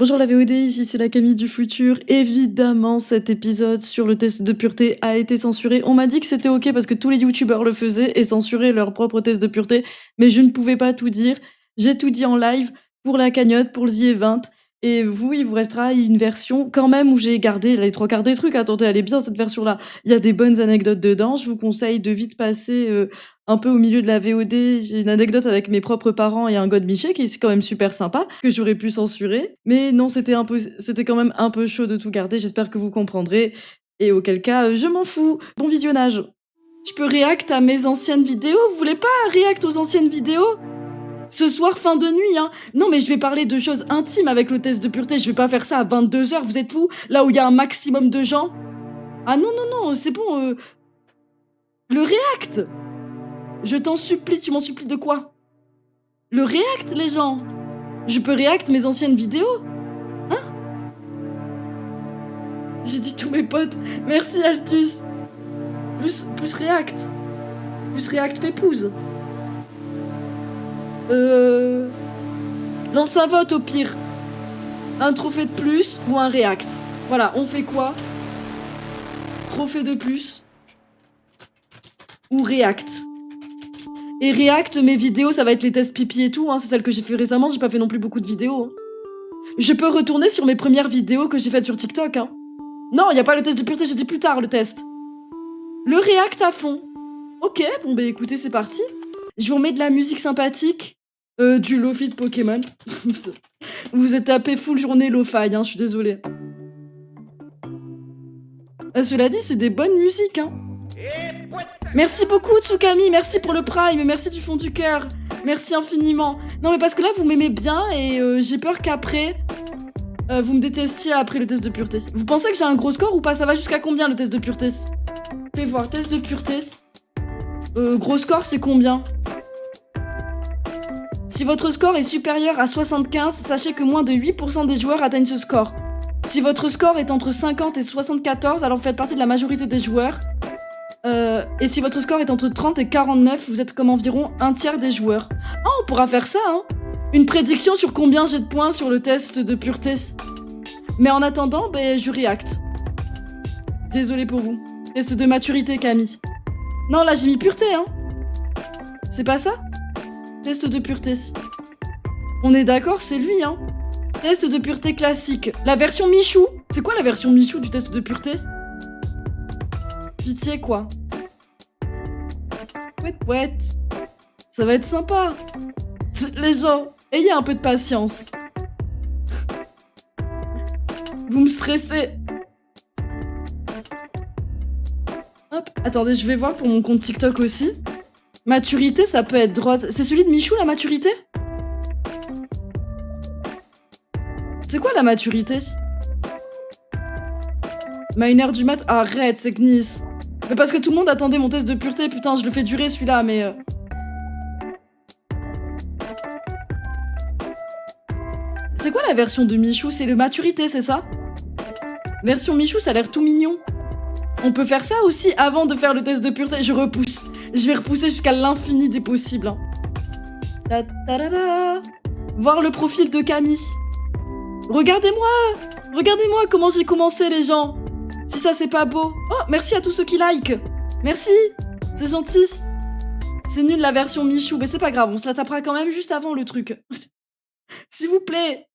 Bonjour la VOD, ici c'est la Camille du futur. Évidemment, cet épisode sur le test de pureté a été censuré. On m'a dit que c'était ok parce que tous les youtubeurs le faisaient et censuraient leur propre test de pureté, mais je ne pouvais pas tout dire. J'ai tout dit en live pour la cagnotte, pour le The Event. Et vous, il vous restera une version quand même où j'ai gardé les trois quarts des trucs. Attendez, elle est bien cette version-là. Il y a des bonnes anecdotes dedans. Je vous conseille de vite passer un peu au milieu de la VOD. J'ai une anecdote avec mes propres parents et un God Miché qui est quand même super sympa, que j'aurais pu censurer. Mais non, c'était quand même un peu chaud de tout garder. J'espère que vous comprendrez. Et auquel cas, je m'en fous. Bon visionnage. Je peux react à mes anciennes vidéos. Vous voulez pas react aux anciennes vidéos? Ce soir, fin de nuit, hein. Non, mais je vais parler de choses intimes avec le test de pureté. Je vais pas faire ça à 22h, vous êtes fous? Là où il y a un maximum de gens. Ah non, non, non, c'est bon. Le react. Je t'en supplie, tu m'en supplies de quoi? Le react, les gens. Je peux react mes anciennes vidéos? Hein? J'ai dit tous mes potes. Merci, Altus. Plus react. Plus react pépouze. Lance un vote au pire. Un trophée de plus ou un react. Voilà, on fait quoi? Trophée de plus ou react. Et react, mes vidéos, ça va être les tests pipi et tout, hein, c'est celle que j'ai fait récemment, j'ai pas fait non plus beaucoup de vidéos. Hein. Je peux retourner sur mes premières vidéos que j'ai faites sur TikTok. Hein. Non, y a pas le test de pureté, j'ai dit plus tard le test. Le react à fond. Ok, bon bah écoutez, c'est parti. Je vous remets de la musique sympathique. Du Lo-Fi de Pokémon. Vous êtes tapé full journée Lo-Fi, hein, je suis désolée. Cela dit, c'est des bonnes musiques, hein. Merci beaucoup, Tsukami, merci pour le Prime, merci du fond du cœur. Merci infiniment. Non, mais parce que là, vous m'aimez bien et j'ai peur qu'après, vous me détestiez après le test de pureté. Vous pensez que j'ai un gros score ou pas? Ça va jusqu'à combien, le test de pureté? Fais voir, test de pureté. Gros score, c'est combien? Si votre score est supérieur à 75, sachez que moins de 8% des joueurs atteignent ce score. Si votre score est entre 50 et 74, alors vous faites partie de la majorité des joueurs. Et si votre score est entre 30 et 49, vous êtes comme environ un tiers des joueurs. Ah, on pourra faire ça, hein. Une prédiction sur combien j'ai de points sur le test de pureté. Mais en attendant, ben, je react. Désolé pour vous. Test de maturité, Camille. Non, là, j'ai mis pureté, hein. C'est pas ça? Test de pureté. On est d'accord, c'est lui, hein. Test de pureté classique. La version Michou. C'est quoi la version Michou du test de pureté? Pitié, quoi. Pouet. Ça va être sympa. Les gens, ayez un peu de patience. Vous me stressez. Hop, attendez, je vais voir pour mon compte TikTok aussi. Maturité, ça peut être droite. C'est celui de Michou, la maturité? C'est quoi la maturité? Ma 1h du mat, arrête, c'est Gnis. Mais parce que tout le monde attendait mon test de pureté, putain, je le fais durer celui-là, mais... C'est quoi la version de Michou? C'est le maturité, c'est ça? Version Michou, ça a l'air tout mignon. On peut faire ça aussi avant de faire le test de pureté. Je repousse. Je vais repousser jusqu'à l'infini des possibles. Hein. Ta -ta -da -da. Voir le profil de Camille. Regardez-moi! Regardez-moi comment j'ai commencé, les gens! Si ça, c'est pas beau. Oh, merci à tous ceux qui like. Merci. C'est gentil. C'est nul la version Michou, mais c'est pas grave. On se la tapera quand même juste avant le truc. S'il vous plaît.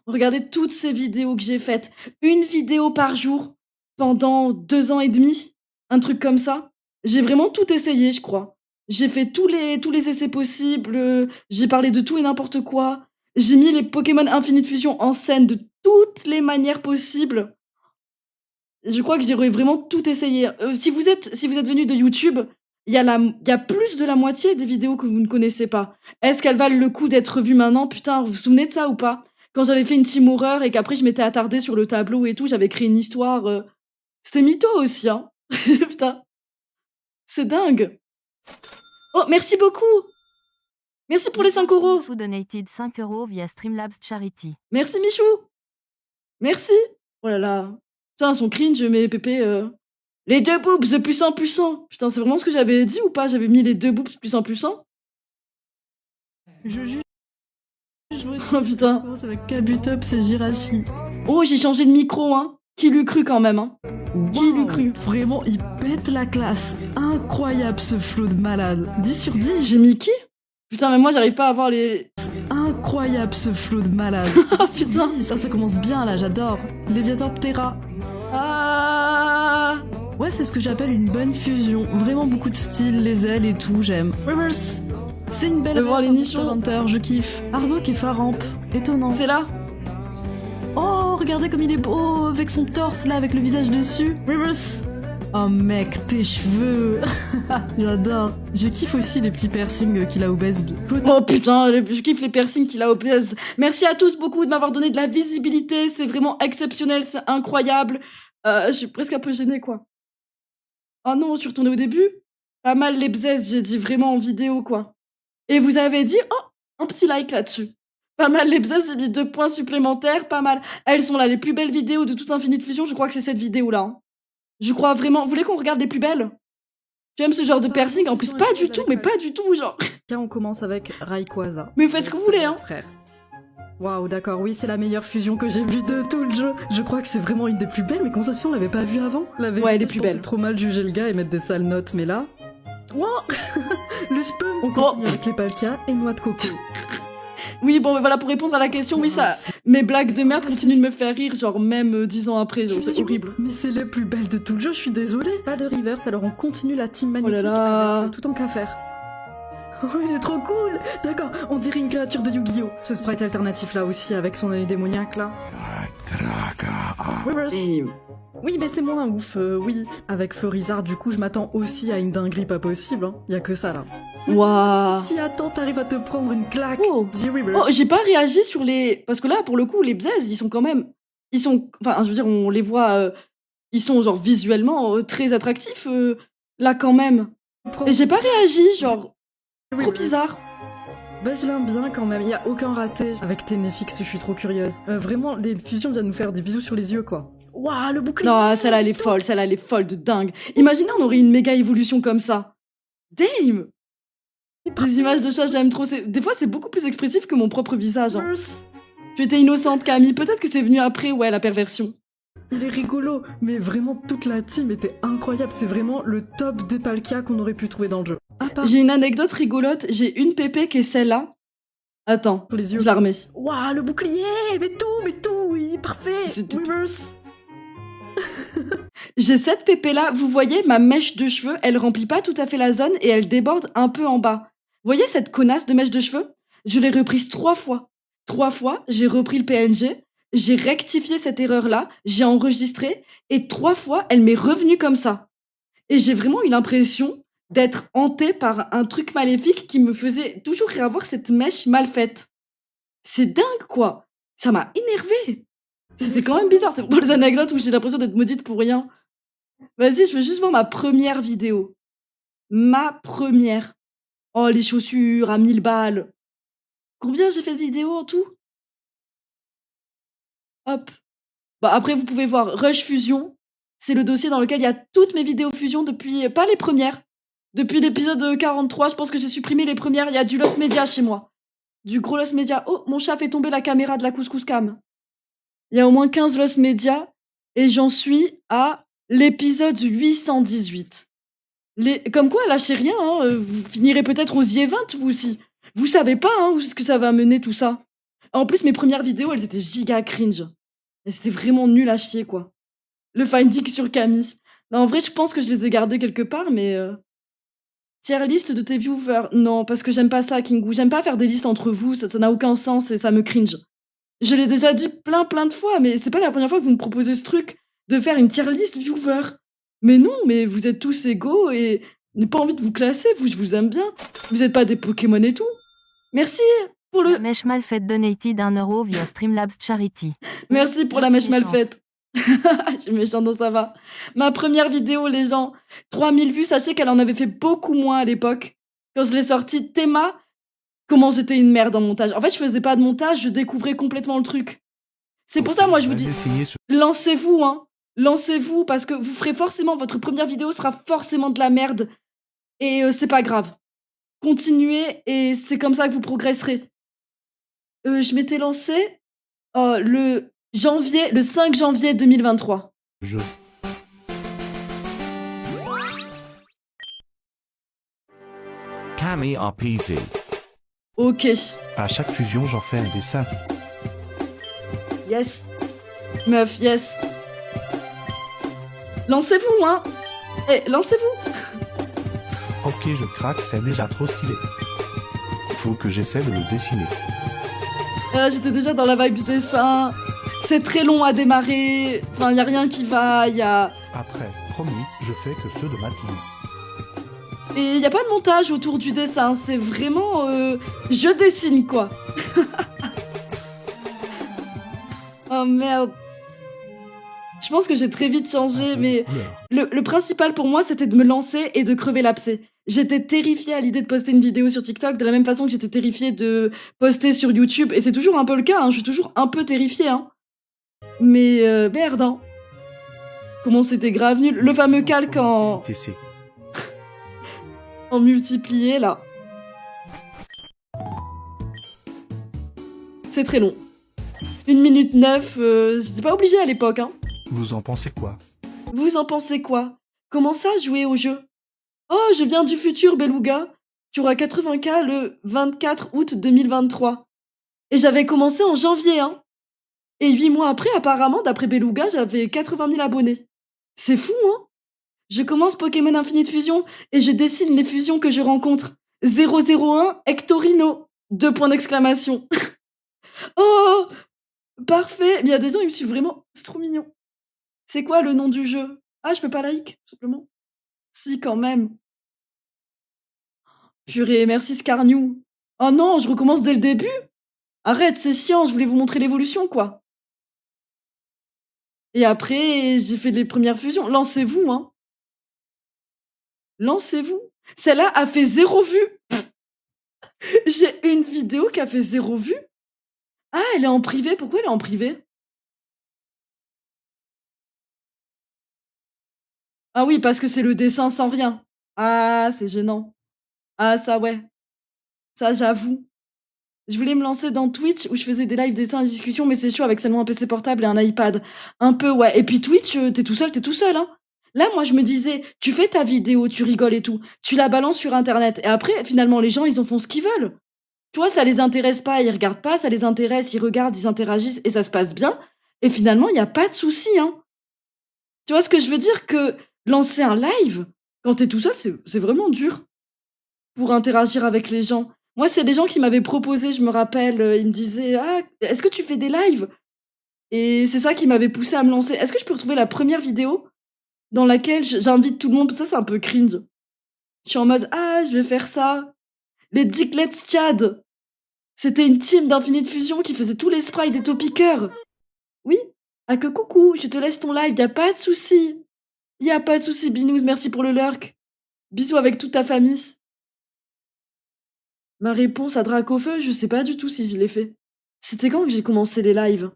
Regardez toutes ces vidéos que j'ai faites. Une vidéo par jour pendant 2 ans et demi. Un truc comme ça. J'ai vraiment tout essayé, je crois. J'ai fait tous les essais possibles. J'ai parlé de tout et n'importe quoi. J'ai mis les Pokémon Infinite Fusion en scène de toutes les manières possibles. Je crois que j'ai vraiment tout essayé. Si vous êtes venu de YouTube, il y a plus de la moitié des vidéos que vous ne connaissez pas. Est-ce qu'elles valent le coup d'être vues maintenant? Putain, vous vous souvenez de ça ou pas? Quand j'avais fait une team horreur et qu'après je m'étais attardée sur le tableau et tout, j'avais créé une histoire. C'était mytho aussi, hein. Putain. C'est dingue. Oh, merci beaucoup. Merci pour les 5€. Michou donated 5€ via Streamlabs Charity. Merci Michou. Merci. Oh là là. Putain, son cringe, mais pépé. Les 2 boobs puissant. Putain, c'est vraiment ce que j'avais dit ou pas? J'avais mis les 2 boobs puissant. Je Je Oh putain. commence avec Kabutops et Jirachi. Oh, j'ai changé de micro, hein. Qui l'eût cru quand même, hein. Qui l'eût cru? Vraiment, il pète la classe. Incroyable ce flow de malade. 10 sur 10. J'ai mis qui? Putain, mais moi j'arrive pas à voir les... Incroyable ce flow de malade. Oh putain. Ça commence bien là, j'adore. Léviator Ptera. Ah. Ouais, c'est ce que j'appelle une bonne fusion. Vraiment beaucoup de style, les ailes et tout, j'aime. Reverse. C'est une belle De voir les Monster nichons. Hunter, je kiffe. Arbok et Faramp. Étonnant. C'est là? Oh, regardez comme il est beau avec son torse là, avec le visage dessus. Reverse. Oh mec, tes cheveux. J'adore. Je kiffe aussi les petits piercings qu'il a au base. Oh putain, je kiffe les piercings qu'il a au PS. Merci à tous beaucoup de m'avoir donné de la visibilité. C'est vraiment exceptionnel, c'est incroyable. Je suis presque un peu gênée, quoi. Oh non, je suis retournée au début. Pas mal les bzaises, j'ai dit vraiment en vidéo, quoi. Et vous avez dit, oh, un petit like là-dessus. Pas mal les bzaises, j'ai mis 2 points supplémentaires, pas mal. Elles sont là, les plus belles vidéos de toute Infinite Fusion, je crois que c'est cette vidéo-là. Hein. Je crois vraiment. Vous voulez qu'on regarde les plus belles? Tu aimes ce genre de piercing? En plus, pas du tout, mais pas du tout, genre. Tiens, on commence avec Rayquaza. Mais faites ce que vous voulez, hein. Frère. Waouh, d'accord, oui, c'est la meilleure fusion que j'ai vue de tout le jeu. Je crois que c'est vraiment une des plus belles, mais comment ça se fait, on l'avait pas vue avant? Ouais, elle est plus belle. Trop mal juger le gars et mettre des sales notes, mais là... Wow. Le spum. On continue avec les Palkia et Noix de Coco. Oui, bon, mais voilà, pour répondre à la question, oui, ça. Mes blagues de merde continuent de me faire rire, genre même 10 ans après, genre, c'est horrible. Mais c'est les plus belles de tout le jeu, je suis désolée. Pas de reverse, alors on continue la team magnifique Oh là là. avec tout en qu'à faire. Oh, il est trop cool. D'accord, on dirait une créature de Yu-Gi-Oh! Ce sprite alternatif là aussi, avec son œil démoniaque là. Reverse. Et... Oui, mais c'est moins ouf, oui. Avec Florizard, du coup, je m'attends aussi à une dinguerie pas possible, hein. Y a que ça là. Waouh. Si t'y attends, t'arrives à te prendre une claque. Oh. J'ai reverse. Oh, j'ai pas réagi sur les... Parce que là, pour le coup, les bzaises, ils sont quand même... Ils sont... Enfin, je veux dire, on les voit... Ils sont, genre, visuellement très attractifs, là, quand même. Et j'ai pas réagi, genre... Trop bizarre. Bah je l'aime bien quand même, y a aucun raté. Avec Ténéfix, je suis trop curieuse. Vraiment, les fusions viennent nous faire des bisous sur les yeux, quoi. Waouh, le bouclier. Non, celle-là, elle est folle de dingue. Imaginez, on aurait une méga évolution comme ça. Damn. Les images de chat, j'aime trop. Des fois, c'est beaucoup plus expressif que mon propre visage. Hein. Tu étais innocente, Camille. Peut-être que c'est venu après, ouais, la perversion. Il est rigolo, mais vraiment, toute la team était incroyable. C'est vraiment le top des Palkia qu'on aurait pu trouver dans le jeu. J'ai une anecdote rigolote. J'ai une pépé qui est celle-là. Attends, Pour les yeux. je la remets. Waouh, le bouclier. Mais tout, oui, parfait. C'est tout. Reverse. J'ai cette pépé-là. Vous voyez, ma mèche de cheveux, elle remplit pas tout à fait la zone et elle déborde un peu en bas. Vous voyez cette connasse de mèche de cheveux? Je l'ai reprise 3 fois. 3 fois, j'ai repris le PNG, j'ai rectifié cette erreur-là, j'ai enregistré, et 3 fois, elle m'est revenue comme ça. Et j'ai vraiment eu l'impression d'être hantée par un truc maléfique qui me faisait toujours avoir cette mèche mal faite. C'est dingue, quoi. Ça m'a énervée. C'était quand même bizarre. C'est pour les anecdotes où j'ai l'impression d'être maudite pour rien. Vas-y, je veux juste voir ma première vidéo. Ma première. Oh, les chaussures à 1000 balles. Combien j'ai fait de vidéos en tout? Hop. Bah après, vous pouvez voir Rush Fusion. C'est le dossier dans lequel il y a toutes mes vidéos fusion depuis... Pas les premières. Depuis l'épisode 43, je pense que j'ai supprimé les premières. Il y a du Lost Media chez moi. Du gros Lost Media. Oh, mon chat fait tomber la caméra de la couscous cam. Il y a au moins 15 Lost Media. Et j'en suis à l'épisode 818. Comme quoi, lâchez rien. Hein. Vous finirez peut-être aux Y20, vous aussi. Vous savez pas hein, où est-ce que ça va mener tout ça. En plus, mes premières vidéos, elles étaient giga cringe. Et c'était vraiment nul à chier, quoi. Le finding sur Camille. Non, en vrai, je pense que je les ai gardés quelque part, mais... Tier list de tes viewers. Non, parce que j'aime pas ça, Kingu. J'aime pas faire des listes entre vous, ça n'a aucun sens et ça me cringe. Je l'ai déjà dit plein de fois, mais c'est pas la première fois que vous me proposez ce truc de faire une tier list viewer. Mais non, mais vous êtes tous égaux et j'ai pas envie de vous classer, je vous aime bien. Vous êtes pas des Pokémon et tout. Merci pour le... La mèche mal faite donated 1 euro via Streamlabs Charity. Merci pour la mèche mal faite. Je suis méchante, donc ça va. Ma première vidéo, les gens, 3000 vues, sachez qu'elle en avait fait beaucoup moins à l'époque. Quand je l'ai sortie, Théma, comment j'étais une merde en montage. En fait, je faisais pas de montage, je découvrais complètement le truc. C'est pour ça, moi, je vous dis, lancez-vous, hein. Lancez-vous, parce que vous ferez forcément, votre première vidéo sera forcément de la merde. Et c'est pas grave. Continuez, et c'est comme ça que vous progresserez. Je m'étais lancée le 5 janvier 2023. Je. Cammy RPZ. Ok, À chaque fusion, j'en fais un dessin. yes. Meuf, yes. Lancez-vous, hein. Lancez-vous. Ok, je craque, c'est déjà trop stylé. Faut que j'essaie de le dessiner. J'étais déjà dans la vibe du dessin. C'est très long à démarrer. Enfin, y a rien qui va, Après, promis, je fais que ceux de ma team. Et y a pas de montage autour du dessin, c'est vraiment je dessine quoi. Oh merde. Je pense que j'ai très vite changé, mais le principal pour moi c'était de me lancer et de crever l'abcès. J'étais terrifiée à l'idée de poster une vidéo sur TikTok, de la même façon que j'étais terrifiée de poster sur YouTube, et c'est toujours un peu le cas, hein, je suis toujours un peu terrifiée, hein. Mais merde, hein. Comment c'était grave nul. Le fameux calque en multiplié, là. C'est très long. 1 minute 9, j'étais pas obligée à l'époque, hein. Vous en pensez quoi? Vous en pensez quoi? Comment ça, jouer au jeu? Oh, je viens du futur, Beluga. Tu auras 80K le 24 août 2023. Et j'avais commencé en janvier, hein. Et 8 mois après, apparemment, d'après Beluga, j'avais 80 000 abonnés. C'est fou, hein? Je commence Pokémon Infinite Fusion et je dessine les fusions que je rencontre. 001 Hectorino. 2 points d'exclamation. Oh, parfait. Mais il y a des gens, ils me suivent vraiment. C'est trop mignon. C'est quoi le nom du jeu? Ah, je peux pas like, tout simplement. Si, quand même. Purée, merci Scarnew. Oh non, je recommence dès le début? Arrête, c'est chiant, je voulais vous montrer l'évolution, quoi. Et après, j'ai fait les premières fusions. Lancez-vous, hein. Lancez-vous. Celle-là a fait 0 vue. J'ai une vidéo qui a fait 0 vue. Ah, elle est en privé. Pourquoi elle est en privé? Ah oui, parce que c'est le dessin sans rien. Ah, c'est gênant. Ah, ça, ouais. Ça, j'avoue. Je voulais me lancer dans Twitch où je faisais des live dessins et discussions, mais c'est chaud avec seulement un PC portable et un iPad. Un peu, ouais. Et puis Twitch, t'es tout seul, hein. Là, moi, je me disais, tu fais ta vidéo, tu rigoles et tout, tu la balances sur Internet. Et après, finalement, les gens, ils en font ce qu'ils veulent. Tu vois, ça les intéresse pas, ils regardent pas, ça les intéresse, ils regardent, ils interagissent et ça se passe bien. Et finalement, il n'y a pas de souci, hein. Tu vois ce que je veux dire? Que lancer un live, quand t'es tout seul, c'est vraiment dur pour interagir avec les gens. Moi, c'est des gens qui m'avaient proposé, je me rappelle, ils me disaient « Ah, est-ce que tu fais des lives ?» Et c'est ça qui m'avait poussé à me lancer. Est-ce que je peux retrouver la première vidéo dans laquelle j'invite tout le monde? Ça, c'est un peu cringe. Je suis en mode « Ah, je vais faire ça. » Les Dicklets Chad. C'était une team d'Infinite Fusion qui faisait tous les sprites des topiqueurs. Oui? Ah que coucou, je te laisse ton live, y a pas de souci. Y a pas de souci, Binous, merci pour le lurk. Bisous avec toute ta famille. Ma réponse à Dracofeu, je sais pas du tout si je l'ai fait. C'était quand que j'ai commencé les lives?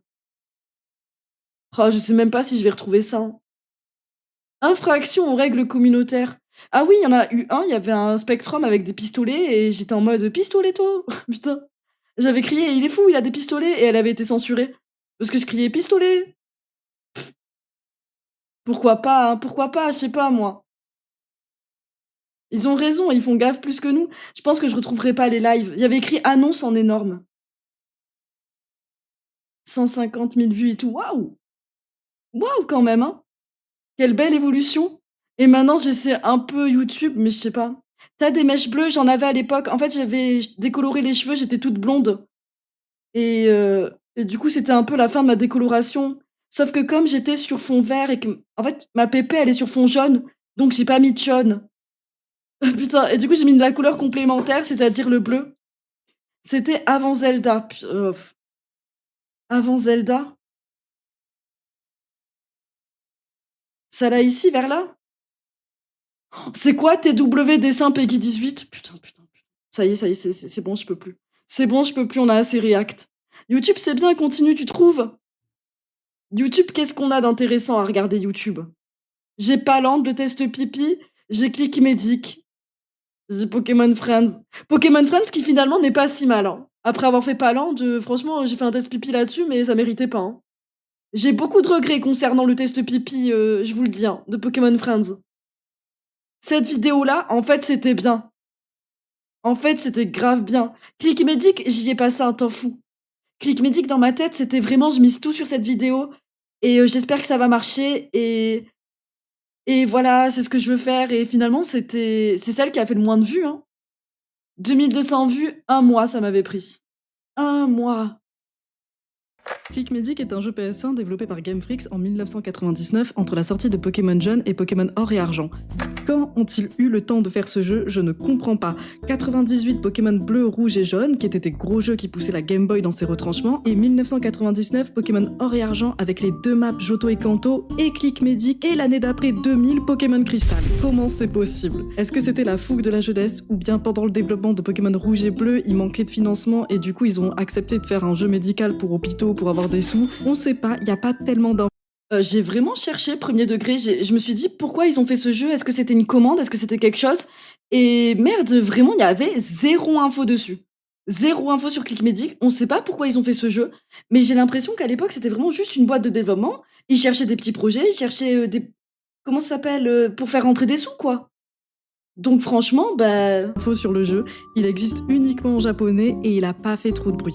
Oh, je sais même pas si je vais retrouver ça. Hein. Infraction aux règles communautaires. Ah oui, il y en a eu un, il y avait un Spectrum avec des pistolets et j'étais en mode pistoletto. Putain. J'avais crié, il est fou, il a des pistolets, et elle avait été censurée. Parce que je criais pistolet. Pff. Pourquoi pas, hein, pourquoi pas, je sais pas moi. Ils ont raison, ils font gaffe plus que nous. Je pense que je retrouverai pas les lives. Il y avait écrit annonce en énorme. 150 000 vues et tout, waouh! Waouh quand même, hein! Quelle belle évolution! Et maintenant j'essaie un peu YouTube, mais je sais pas. T'as des mèches bleues, j'en avais à l'époque. En fait, j'avais décoloré les cheveux, j'étais toute blonde. Et du coup, c'était un peu la fin de ma décoloration. Sauf que comme j'étais sur fond vert et que, en fait, ma pépé, elle est sur fond jaune, donc j'ai pas mis de jaune. Putain, et du coup, j'ai mis de la couleur complémentaire, c'est-à-dire le bleu. C'était avant Zelda. Avant Zelda? Ça là, ici, vers là? C'est quoi TW dessin Peggy 18? Putain. Ça y est, c'est bon, je peux plus. C'est bon, je peux plus, on a assez React. YouTube, c'est bien, continue, tu trouves? YouTube, qu'est-ce qu'on a d'intéressant à regarder YouTube? J'ai Paland, le test pipi, j'ai Click Medic, j'ai Pokémon Friends. Pokémon Friends qui finalement n'est pas si mal. Hein. Après avoir fait Paland, franchement, j'ai fait un test pipi là-dessus, mais ça méritait pas. Hein. J'ai beaucoup de regrets concernant le test pipi, je vous le dis, hein, de Pokémon Friends. Cette vidéo-là, en fait, c'était bien. En fait, c'était grave bien. Clickmédic, j'y ai passé un temps fou. Clickmédic, dans ma tête, c'était vraiment, je mise tout sur cette vidéo, et j'espère que ça va marcher, et voilà, c'est ce que je veux faire, et finalement, c'est celle qui a fait le moins de vues, hein. 2200 vues, 1 mois, ça m'avait pris. 1 mois. Clickmédic est un jeu PS1 développé par Game Freak en 1999 entre la sortie de Pokémon Jaune et Pokémon Or et Argent. Quand ont-ils eu le temps de faire ce jeu? Je ne comprends pas. 98 Pokémon Bleu, Rouge et Jaune, qui étaient des gros jeux qui poussaient la Game Boy dans ses retranchements, et 1999 Pokémon Or et Argent avec les 2 maps Johto et Kanto, et Clickmédic, et l'année d'après 2000 Pokémon Crystal. Comment c'est possible? Est-ce que c'était la fougue de la jeunesse, ou bien pendant le développement de Pokémon Rouge et Bleu, il manquait de financement et du coup ils ont accepté de faire un jeu médical pour hôpitaux pour avoir des sous? On sait pas, il y a pas tellement d'infos. J'ai vraiment cherché premier degré, je me suis dit pourquoi ils ont fait ce jeu, est-ce que c'était une commande, est-ce que c'était quelque chose? Et merde, vraiment, il y avait 0 info dessus. 0 info sur Clickmédic, on sait pas pourquoi ils ont fait ce jeu, mais j'ai l'impression qu'à l'époque c'était vraiment juste une boîte de développement, ils cherchaient des petits projets, ils cherchaient des... Comment ça s'appelle? Pour faire rentrer des sous, quoi. Donc franchement, bah... Info sur le jeu, il existe uniquement en japonais et il a pas fait trop de bruit.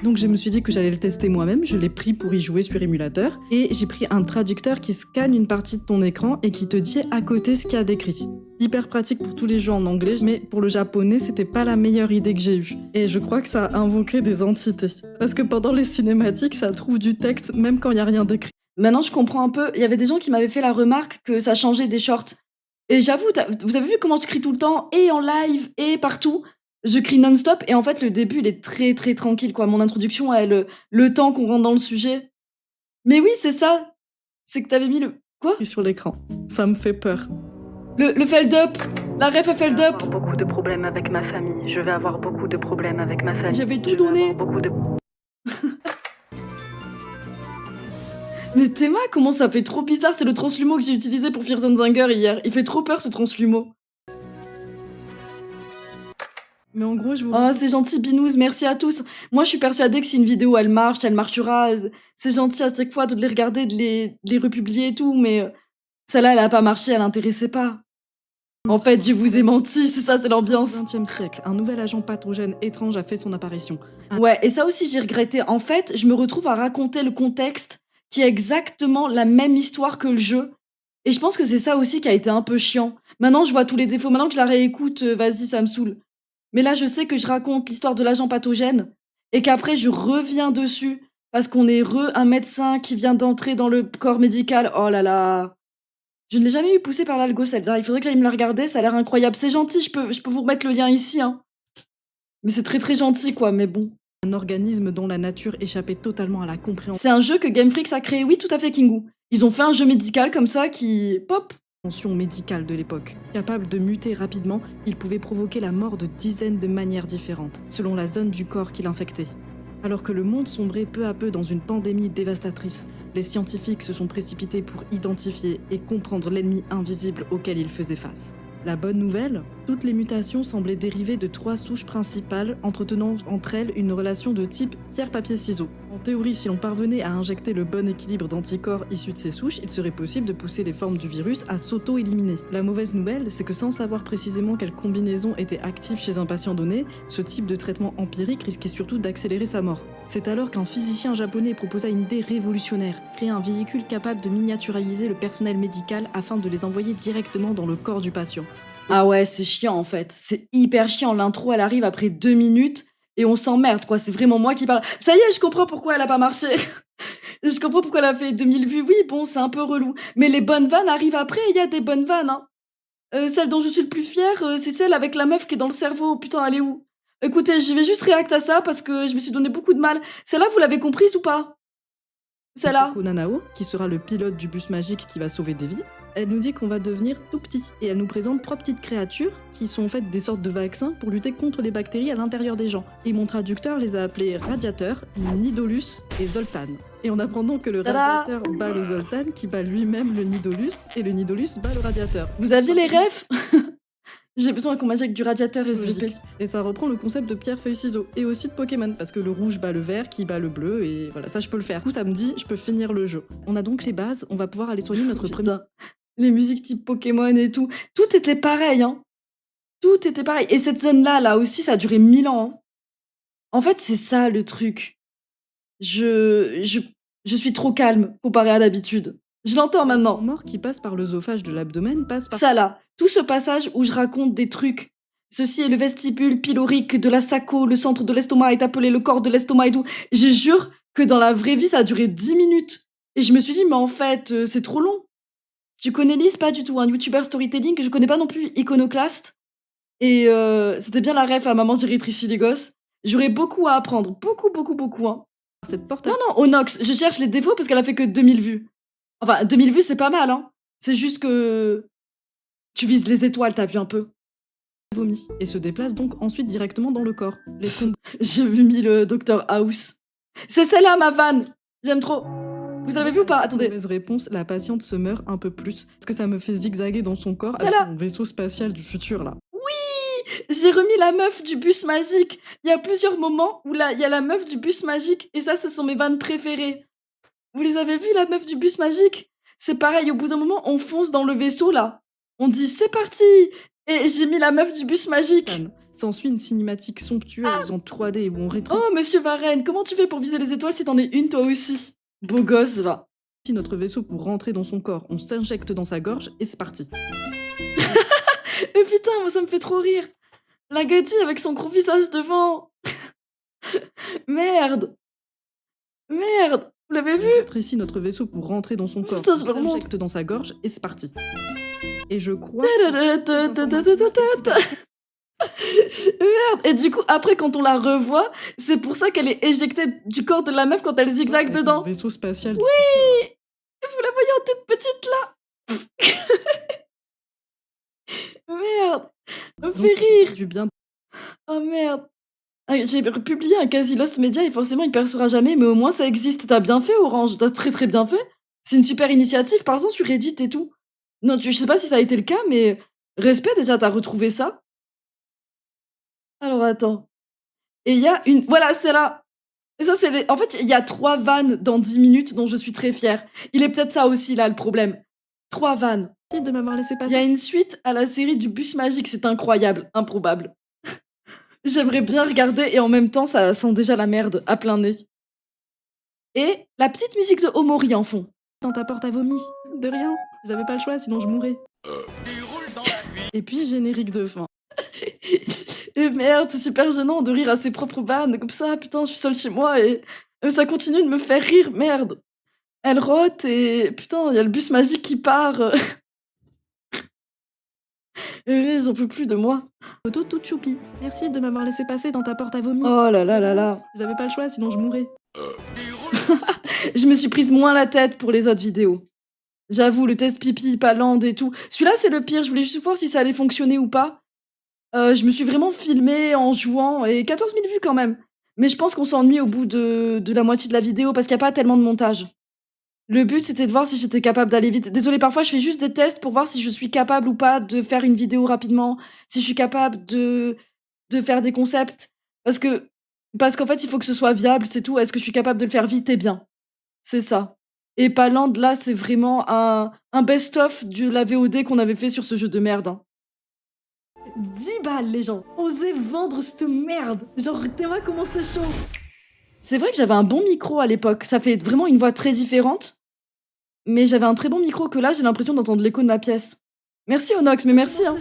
Donc je me suis dit que j'allais le tester moi-même, je l'ai pris pour y jouer sur émulateur, et j'ai pris un traducteur qui scanne une partie de ton écran et qui te dit à côté ce qu'il y a décrit. Hyper pratique pour tous les jeux en anglais, mais pour le japonais, c'était pas la meilleure idée que j'ai eue. Et je crois que ça a invoqué des entités. Parce que pendant les cinématiques, ça trouve du texte même quand il y a rien d'écrit. Maintenant je comprends un peu, il y avait des gens qui m'avaient fait la remarque que ça changeait des shorts. Et j'avoue, vous avez vu comment je crie tout le temps, et en live, et partout? Je crie non-stop, et en fait, le début, il est très très tranquille, quoi. Mon introduction, elle, le temps qu'on rentre dans le sujet. Mais oui, c'est ça. C'est que t'avais mis le... Quoi? Sur l'écran. Ça me fait peur. Le feld-up. La ref a Je vais feld-up. avoir beaucoup de problèmes avec ma famille. Je vais avoir beaucoup de problèmes avec ma famille. J'avais tout Je vais donné. avoir beaucoup de... Mais Théma, comment ça fait trop bizarre? C'est le translumo que j'ai utilisé pour Fear Zanzinger hier. Il fait trop peur, ce translumo. Mais en gros, je vous... Oh, c'est gentil, Binous, merci à tous. Moi, je suis persuadée que si une vidéo, elle marchera. C'est gentil à chaque fois de les regarder, de les republier et tout, mais celle-là, elle a pas marché, elle intéressait pas. En fait, je vous ai menti, c'est ça, c'est l'ambiance. Au XXe siècle, un nouvel agent pathogène étrange a fait son apparition. Ouais, et ça aussi, j'ai regretté. En fait, je me retrouve à raconter le contexte qui est exactement la même histoire que le jeu. Et je pense que c'est ça aussi qui a été un peu chiant. Maintenant, je vois tous les défauts. Maintenant que je la réécoute, vas-y, ça me saoule. Mais là, je sais que je raconte l'histoire de l'agent pathogène et qu'après, je reviens dessus parce qu'on est un médecin qui vient d'entrer dans le corps médical. Oh là là. Je ne l'ai jamais eu poussé par l'algo, celle-là. Il faudrait que j'aille me la regarder, ça a l'air incroyable. C'est gentil, je peux vous remettre le lien ici, hein. Mais c'est très très gentil, quoi, mais bon. Un organisme dont la nature échappait totalement à la compréhension. C'est un jeu que Game Freak a créé, oui, tout à fait, Kingu. Ils ont fait un jeu médical comme ça qui... Pop. Médicale de l'époque. Capable de muter rapidement, il pouvait provoquer la mort de dizaines de manières différentes, selon la zone du corps qu'il infectait. Alors que le monde sombrait peu à peu dans une pandémie dévastatrice, les scientifiques se sont précipités pour identifier et comprendre l'ennemi invisible auquel ils faisaient face. La bonne nouvelle, toutes les mutations semblaient dériver de 3 souches principales entretenant entre elles une relation de type pierre-papier-ciseaux. En théorie, si l'on parvenait à injecter le bon équilibre d'anticorps issus de ces souches, il serait possible de pousser les formes du virus à s'auto-éliminer. La mauvaise nouvelle, c'est que sans savoir précisément quelle combinaison était active chez un patient donné, ce type de traitement empirique risquait surtout d'accélérer sa mort. C'est alors qu'un physicien japonais proposa une idée révolutionnaire, créer un véhicule capable de miniaturiser le personnel médical afin de les envoyer directement dans le corps du patient. Ah ouais, c'est chiant en fait. C'est hyper chiant. L'intro, elle arrive après 2 minutes et on s'emmerde, quoi. C'est vraiment moi qui parle. Ça y est, je comprends pourquoi elle a pas marché. Je comprends pourquoi elle a fait 2000 vues. Oui, bon, c'est un peu relou. Mais les bonnes vannes arrivent après, il y a des bonnes vannes, hein. Celle dont je suis le plus fière, c'est celle avec la meuf qui est dans le cerveau. Putain, elle est où? Écoutez, je vais juste réact à ça parce que je me suis donné beaucoup de mal. Celle-là, vous l'avez comprise ou pas? Celle-là. Nanao, qui sera le pilote du bus magique qui va sauver des vies, elle nous dit qu'on va devenir tout petit et elle nous présente 3 petites créatures qui sont en fait des sortes de vaccins pour lutter contre les bactéries à l'intérieur des gens. Et mon traducteur les a appelés Radiateur, Nidolus et Zoltan. Et en apprenant que le Radiateur bat le Zoltan qui bat lui-même le Nidolus et le Nidolus bat le Radiateur. Vous aviez les refs? J'ai besoin qu'on m'injecte du radiateur SVP. Logique. Et ça reprend le concept de pierre, feuille, ciseaux. Et aussi de Pokémon, parce que le rouge bat le vert, qui bat le bleu, et voilà, ça je peux le faire. Du coup, ça me dit, je peux finir le jeu. On a donc les bases, on va pouvoir aller soigner notre premier... Putain. Les musiques type Pokémon et tout. Tout était pareil, hein. Tout était pareil. Et cette zone-là, là aussi, ça a duré 1000 ans. Hein. En fait, c'est ça le truc. Je suis trop calme comparé à d'habitude. Je l'entends maintenant. mort qui passe par l'œsophage de l'abdomen passe par... Ça là, tout ce passage où je raconte des trucs. Ceci est le vestibule pylorique de la sacco, le centre de l'estomac est appelé le corps de l'estomac et tout. Je jure que dans la vraie vie, ça a duré 10 minutes. Et je me suis dit, mais en fait, c'est trop long. Tu connais Lise? Pas du tout, un YouTuber storytelling que je connais pas non plus, Iconoclast. Et c'était bien la ref à Maman, j'ai rétréci les gosses. J'aurais beaucoup à apprendre. Beaucoup, hein. cette porte... Non, Onox, je cherche les défauts parce qu'elle a fait que 2000 vues. Enfin, 2000 vues, c'est pas mal, hein. C'est juste que... Tu vises les étoiles, t'as vu un peu. vomi et se déplace donc ensuite directement dans le corps. Les trombes... J'ai vu mis le Dr House. C'est celle-là, ma vanne. J'aime trop. Vous l'avez vu ou pas? Attendez. Mauvaise réponse, la patiente se meurt un peu plus, parce que ça me fait zigzaguer dans son corps C'est avec là. mon vaisseau spatial du futur, là. J'ai remis la meuf du bus magique. Il y a plusieurs moments où là, il y a la meuf du bus magique. Et ça, ce sont mes vannes préférées. Vous les avez vues, la meuf du bus magique? C'est pareil, au bout d'un moment, on fonce dans le vaisseau, là. On dit, c'est parti. Et j'ai mis la meuf du bus magique. S'ensuit une cinématique somptueuse en 3D où on rétrécit Oh, monsieur Varenne, comment tu fais pour viser les étoiles si t'en es une, toi aussi? Beau gosse, va. notre vaisseau pour rentrer dans son corps. On s'injecte dans sa gorge et c'est parti. Et putain, moi, ça me fait trop rire. La Gatti avec son gros visage devant. Merde. Vous l'avez vu? On rétrécit notre vaisseau pour rentrer dans son corps. Putain, je On le remonte. s'injecte dans sa gorge et c'est parti. Et je crois... Merde. Et du coup, après, quand on la revoit, c'est pour ça qu'elle est éjectée du corps de la meuf quand elle zigzague Avec dedans. mon vaisseau spatial. du Oui. Vous la voyez en toute petite, là. Merde. Ça me futur. fait Donc, rire. du bien. Oh merde. Ah, j'ai publié un quasi Lost Media et forcément il percera jamais, mais au moins ça existe. T'as bien fait, Orange. T'as très bien fait. C'est une super initiative. Parle-en sur Reddit et tout. Non, je sais pas si ça a été le cas, mais respect déjà, t'as retrouvé ça. Alors attends. Et il y a une. Voilà, c'est là. Et ça, c'est les... En fait, il y a 3 vannes dans 10 minutes dont je suis très fière. Il est peut-être ça aussi, là, le problème. 3 vannes. Merci de m'avoir laissé Il y passer. a une suite à la série du bus magique, c'est incroyable, improbable. J'aimerais bien regarder et en même temps, ça sent déjà la merde à plein nez. Et la petite musique de Omori en fond. Dans ta porte à vomi. De rien. Vous avez pas le choix, sinon je mourrais. Et puis, générique de fin. Et merde, c'est super gênant de rire à ses propres vannes, comme ça, putain, je suis seule chez moi et ça continue de me faire rire, merde. Elle rote et putain, il y a le bus magique qui part. Et j'en peux plus de moi. Photo toute choupie. Merci de m'avoir laissé passer dans ta porte à vomi. Oh là là là là. Vous avez pas le choix, sinon je mourrais. Je me suis prise moins la tête pour les autres vidéos. J'avoue, le test pipi, Palande et tout. Celui-là, c'est le pire. Je voulais juste voir si ça allait fonctionner ou pas. Je me suis vraiment filmée en jouant. Et 14 000 vues quand même. Mais je pense qu'on s'ennuie au bout de la moitié de la vidéo parce qu'il n'y a pas tellement de montage. Le but, c'était de voir si j'étais capable d'aller vite. Désolée, parfois, je fais juste des tests pour voir si je suis capable ou pas de faire une vidéo rapidement. Si je suis capable de faire des concepts. Parce qu'en fait, il faut que ce soit viable, c'est tout. Est-ce que je suis capable de le faire vite et bien? C'est ça. Et Paland, là, c'est vraiment un best-of de la VOD qu'on avait fait sur ce jeu de merde. Hein. 10 balles, les gens. Osez vendre cette merde. Genre, t'es vois comment c'est chaud. C'est vrai que j'avais un bon micro à l'époque. Ça fait vraiment une voix très différente. Mais j'avais un très bon micro que là, j'ai l'impression d'entendre l'écho de ma pièce. Merci Onox, mais merci. Hein.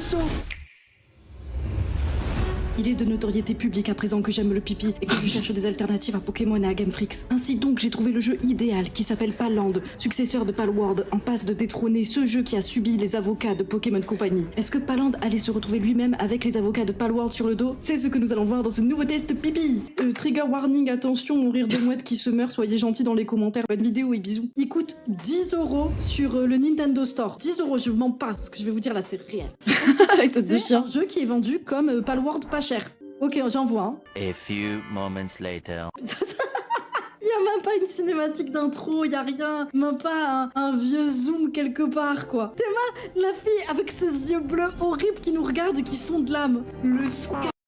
Il est de notoriété publique à présent que j'aime le pipi et que je cherche des alternatives à Pokémon et à Game Freaks. Ainsi donc, j'ai trouvé le jeu idéal qui s'appelle Paland, successeur de Palworld, en passe de détrôner ce jeu qui a subi les avocats de Pokémon Company. Est-ce que Paland allait se retrouver lui-même avec les avocats de Palworld sur le dos? C'est ce que nous allons voir dans ce nouveau test pipi. Trigger warning, attention, mon rire de mouette qui se meurt, soyez gentils dans les commentaires. Bonne vidéo et bisous. Il coûte 10 € sur le Nintendo Store. 10 €, je vous mens pas. Ce que je vais vous dire là, c'est réel. Avec tête de C'est chien. un jeu qui est vendu comme Palworld pas cher. Ok, j'en vois. Hein. A few moments later. Il y a même pas une cinématique d'intro, y a rien, même pas un vieux zoom quelque part, quoi. Théma, la fille avec ses yeux bleus horribles qui nous regarde et qui sondent l'âme.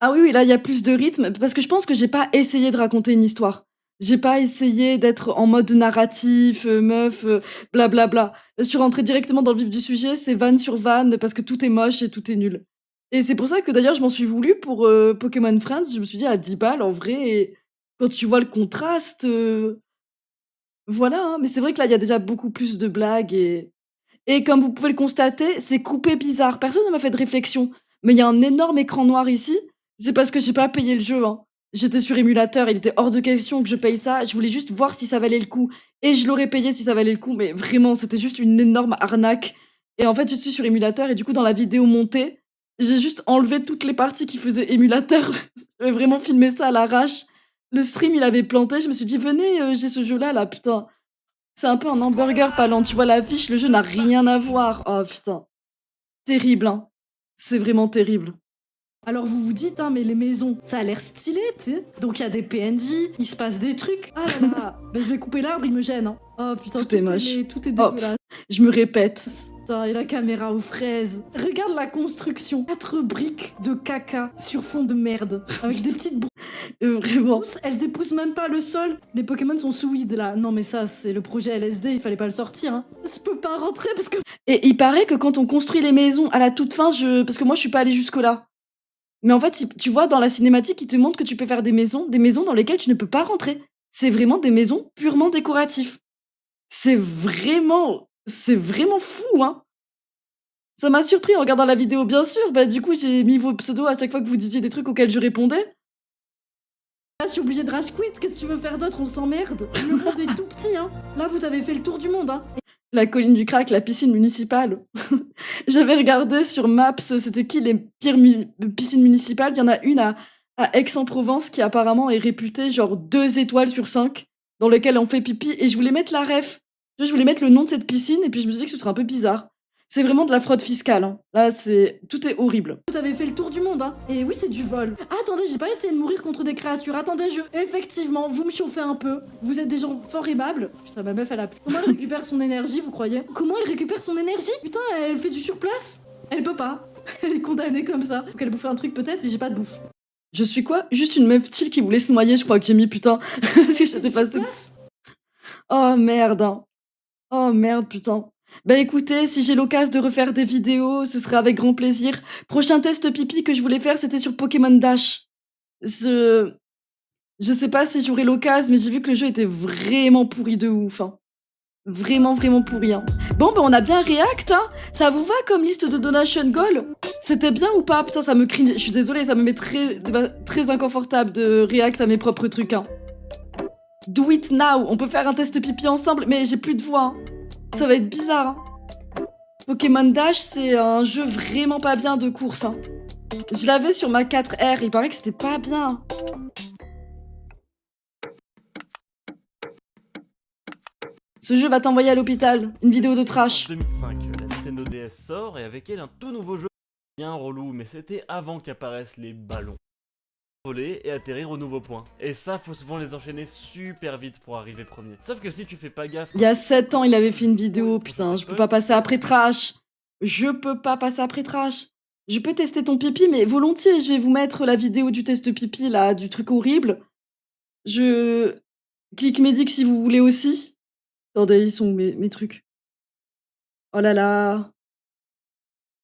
Ah oui, là, il y a plus de rythme, parce que je pense que j'ai pas essayé de raconter une histoire. J'ai pas essayé d'être en mode narratif, meuf, blablabla. Je suis rentrée directement dans le vif du sujet, c'est vanne sur vanne, parce que tout est moche et tout est nul. Et c'est pour ça que d'ailleurs, je m'en suis voulu pour Pokémon Friends. Je me suis dit, à 10 balles, en vrai, et quand tu vois le contraste, voilà, hein. Mais c'est vrai que là, il y a déjà beaucoup plus de blagues et comme vous pouvez le constater, c'est coupé bizarre. Personne ne m'a fait de réflexion. Mais il y a un énorme écran noir ici. C'est parce que j'ai pas payé le jeu, hein. J'étais sur émulateur, il était hors de question que je paye ça. Je voulais juste voir si ça valait le coup. Et je l'aurais payé si ça valait le coup, mais vraiment, c'était juste une énorme arnaque. Et en fait, je suis sur émulateur et du coup, dans la vidéo montée, j'ai juste enlevé toutes les parties qui faisaient émulateur. J'avais vraiment filmé ça à l'arrache. Le stream, il avait planté. Je me suis dit, venez, j'ai ce jeu-là, là, putain. C'est un peu un hamburger parlant. Tu vois l'affiche, le jeu n'a rien à voir. Oh, putain. Terrible, hein. C'est vraiment terrible. Alors vous vous dites, hein, mais les maisons, ça a l'air stylé, tu sais. Donc il y a des PNJ, il se passe des trucs. Ah là là, ben, je vais couper l'arbre, il me gêne. Hein. Oh putain, tout est moche. Tout est dégueulasse. Je me répète. Putain, et la caméra aux fraises. Regarde la construction. 4 briques de caca sur fond de merde. Avec des petites vraiment. Elles épousent même pas le sol. Les Pokémon sont sous weed là. Non mais ça, c'est le projet LSD, il fallait pas le sortir. Hein. Je peux pas rentrer parce que... Et il paraît que quand on construit les maisons à la toute fin, parce que moi je suis pas allée jusque-là. Mais en fait, tu vois, dans la cinématique, il te montre que tu peux faire des maisons dans lesquelles tu ne peux pas rentrer. C'est vraiment des maisons purement décoratives. C'est vraiment fou, hein. Ça m'a surpris en regardant la vidéo, bien sûr. Bah, du coup, j'ai mis vos pseudos à chaque fois que vous disiez des trucs auxquels je répondais. Là, je suis obligée de rage quit. Qu'est-ce que tu veux faire d'autre? On s'emmerde. Le monde est tout petit, hein. Là, vous avez fait le tour du monde, hein. La colline du crack, la piscine municipale. J'avais regardé sur Maps, c'était qui les pires piscines municipales. Il y en a une à Aix-en-Provence qui apparemment est réputée genre 2 étoiles sur 5, dans lesquelles on fait pipi. Et je voulais mettre la ref. Je voulais mettre le nom de cette piscine et puis je me suis dit que ce serait un peu bizarre. C'est vraiment de la fraude fiscale. Hein. Là, tout est horrible. Vous avez fait le tour du monde, hein. Et oui, c'est du vol. Ah, attendez, j'ai pas essayé de mourir contre des créatures. Attendez, effectivement, vous me chauffez un peu. Vous êtes des gens fort aimables. Putain, ma meuf, elle a... Comment elle récupère son énergie, vous croyez? Comment elle récupère son énergie? Putain, elle fait du surplace? Elle peut pas. Elle est condamnée comme ça. Faut qu'elle bouffe un truc peut-être, mais j'ai pas de bouffe. Je suis quoi? Juste une meuf chill qui voulait se noyer, je crois que j'ai mis putain. Parce que j'étais passée... Oh merde. Hein. Oh merde, putain. Bah écoutez, si j'ai l'occasion de refaire des vidéos, ce serait avec grand plaisir. Prochain test pipi que je voulais faire, c'était sur Pokémon Dash. Je sais pas si j'aurai l'occasion, mais j'ai vu que le jeu était vraiment pourri de ouf. Hein. Vraiment pourri. Hein. Bon, bah on a bien React, hein. Ça vous va comme liste de donation goal? C'était bien ou pas? Putain, ça me cringe. Je suis désolée, ça me met très inconfortable de React à mes propres trucs. Hein. Do it now. On peut faire un test pipi ensemble, mais j'ai plus de voix. Hein. Ça va être bizarre. Hein. Pokémon Dash, c'est un jeu vraiment pas bien de course. Hein. Je l'avais sur ma 4R, il paraît que c'était pas bien. Ce jeu va t'envoyer à l'hôpital. Une vidéo de trash. En 2005, la Nintendo DS sort et avec elle un tout nouveau jeu bien relou, mais c'était avant qu'apparaissent les ballons. Voler et atterrir au nouveau point. Et ça, faut souvent les enchaîner super vite pour arriver premier. Sauf que si tu fais pas gaffe... Il y a 7 ans, il avait fait une vidéo, putain, je peux pas passer après trash. Je peux pas passer après trash. Je peux tester ton pipi, mais volontiers, je vais vous mettre la vidéo du test pipi, là, du truc horrible. Je... Clique médic si vous voulez aussi. Attendez, ils sont mes trucs. Oh là là.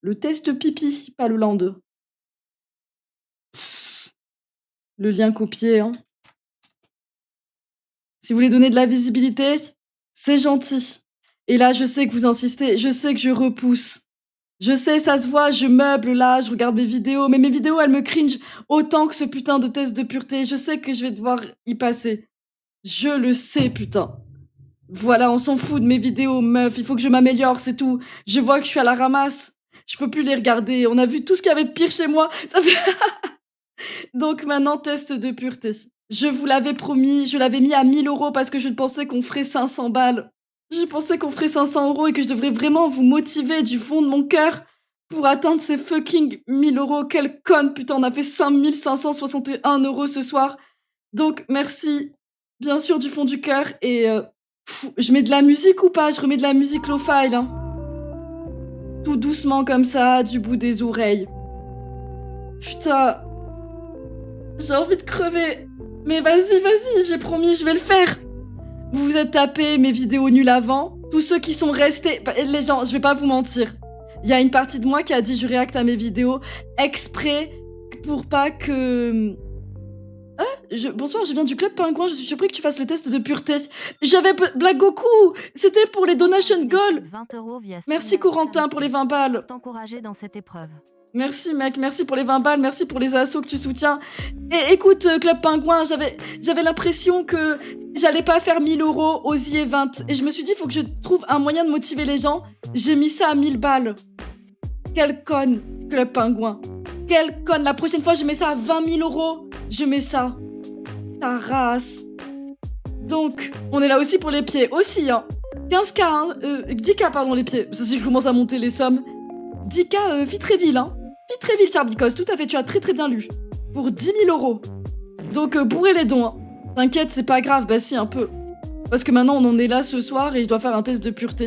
Le test pipi, pas le land. Le lien copié, hein. Si vous voulez donner de la visibilité, c'est gentil. Et là, je sais que vous insistez, je sais que je repousse. Je sais, ça se voit, je meuble là, je regarde mes vidéos, mais mes vidéos, elles me cringe autant que ce putain de test de pureté. Je sais que je vais devoir y passer. Je le sais, putain. Voilà, on s'en fout de mes vidéos, meuf, il faut que je m'améliore, c'est tout. Je vois que je suis à la ramasse. Je peux plus les regarder. On a vu tout ce qu'il y avait de pire chez moi. Ça fait... Donc maintenant, test de pureté. Je vous l'avais promis, je l'avais mis à 1000 € parce que je pensais qu'on ferait 500 balles. Je pensais qu'on ferait 500 € et que je devrais vraiment vous motiver du fond de mon cœur pour atteindre ces fucking 1000 €. Quelle conne, putain, on a fait 5561 € ce soir. Donc, merci Bien sûr, du fond du cœur. Et je mets de la musique ou pas? Je remets de la musique lo-fi, là. Tout doucement comme ça, du bout des oreilles. Putain. J'ai envie de crever. Mais vas-y, j'ai promis, je vais le faire. Vous vous êtes tapé mes vidéos nulles avant. Tous ceux qui sont restés... Les gens, je vais pas vous mentir. Il y a une partie de moi qui a dit je réacte à mes vidéos exprès pour pas que... Bonsoir, je viens du Club Pingouin, je suis surpris que tu fasses le test de pureté. J'avais Black Goku. C'était pour les donation goals. 20 € via Merci Streamlabs Corentin Charity. pour les 20 balles. T'encourager dans cette épreuve. Merci mec, merci pour les 20 balles, merci pour les assos que tu soutiens. Et écoute Club Pingouin, j'avais l'impression que j'allais pas faire 1000 € aux The Event. Et je me suis dit, il faut que je trouve un moyen de motiver les gens. J'ai mis ça à 1000 balles. Quelle conne, Club Pingouin. Quelle conne, la prochaine fois je mets ça à 20 000 €. Je mets ça. Ta race. Donc, on est là aussi pour les pieds, aussi hein. 15K, hein, 10K pardon les pieds. Ça si je commence à monter les sommes. 10K Vitréville, hein. Vitréville, Charbicos, tout à fait, tu as très bien lu. Pour 10 000 €. Donc, bourrez les dons, hein. T'inquiète, c'est pas grave, bah si, un peu. Parce que maintenant, on en est là ce soir et je dois faire un test de pureté.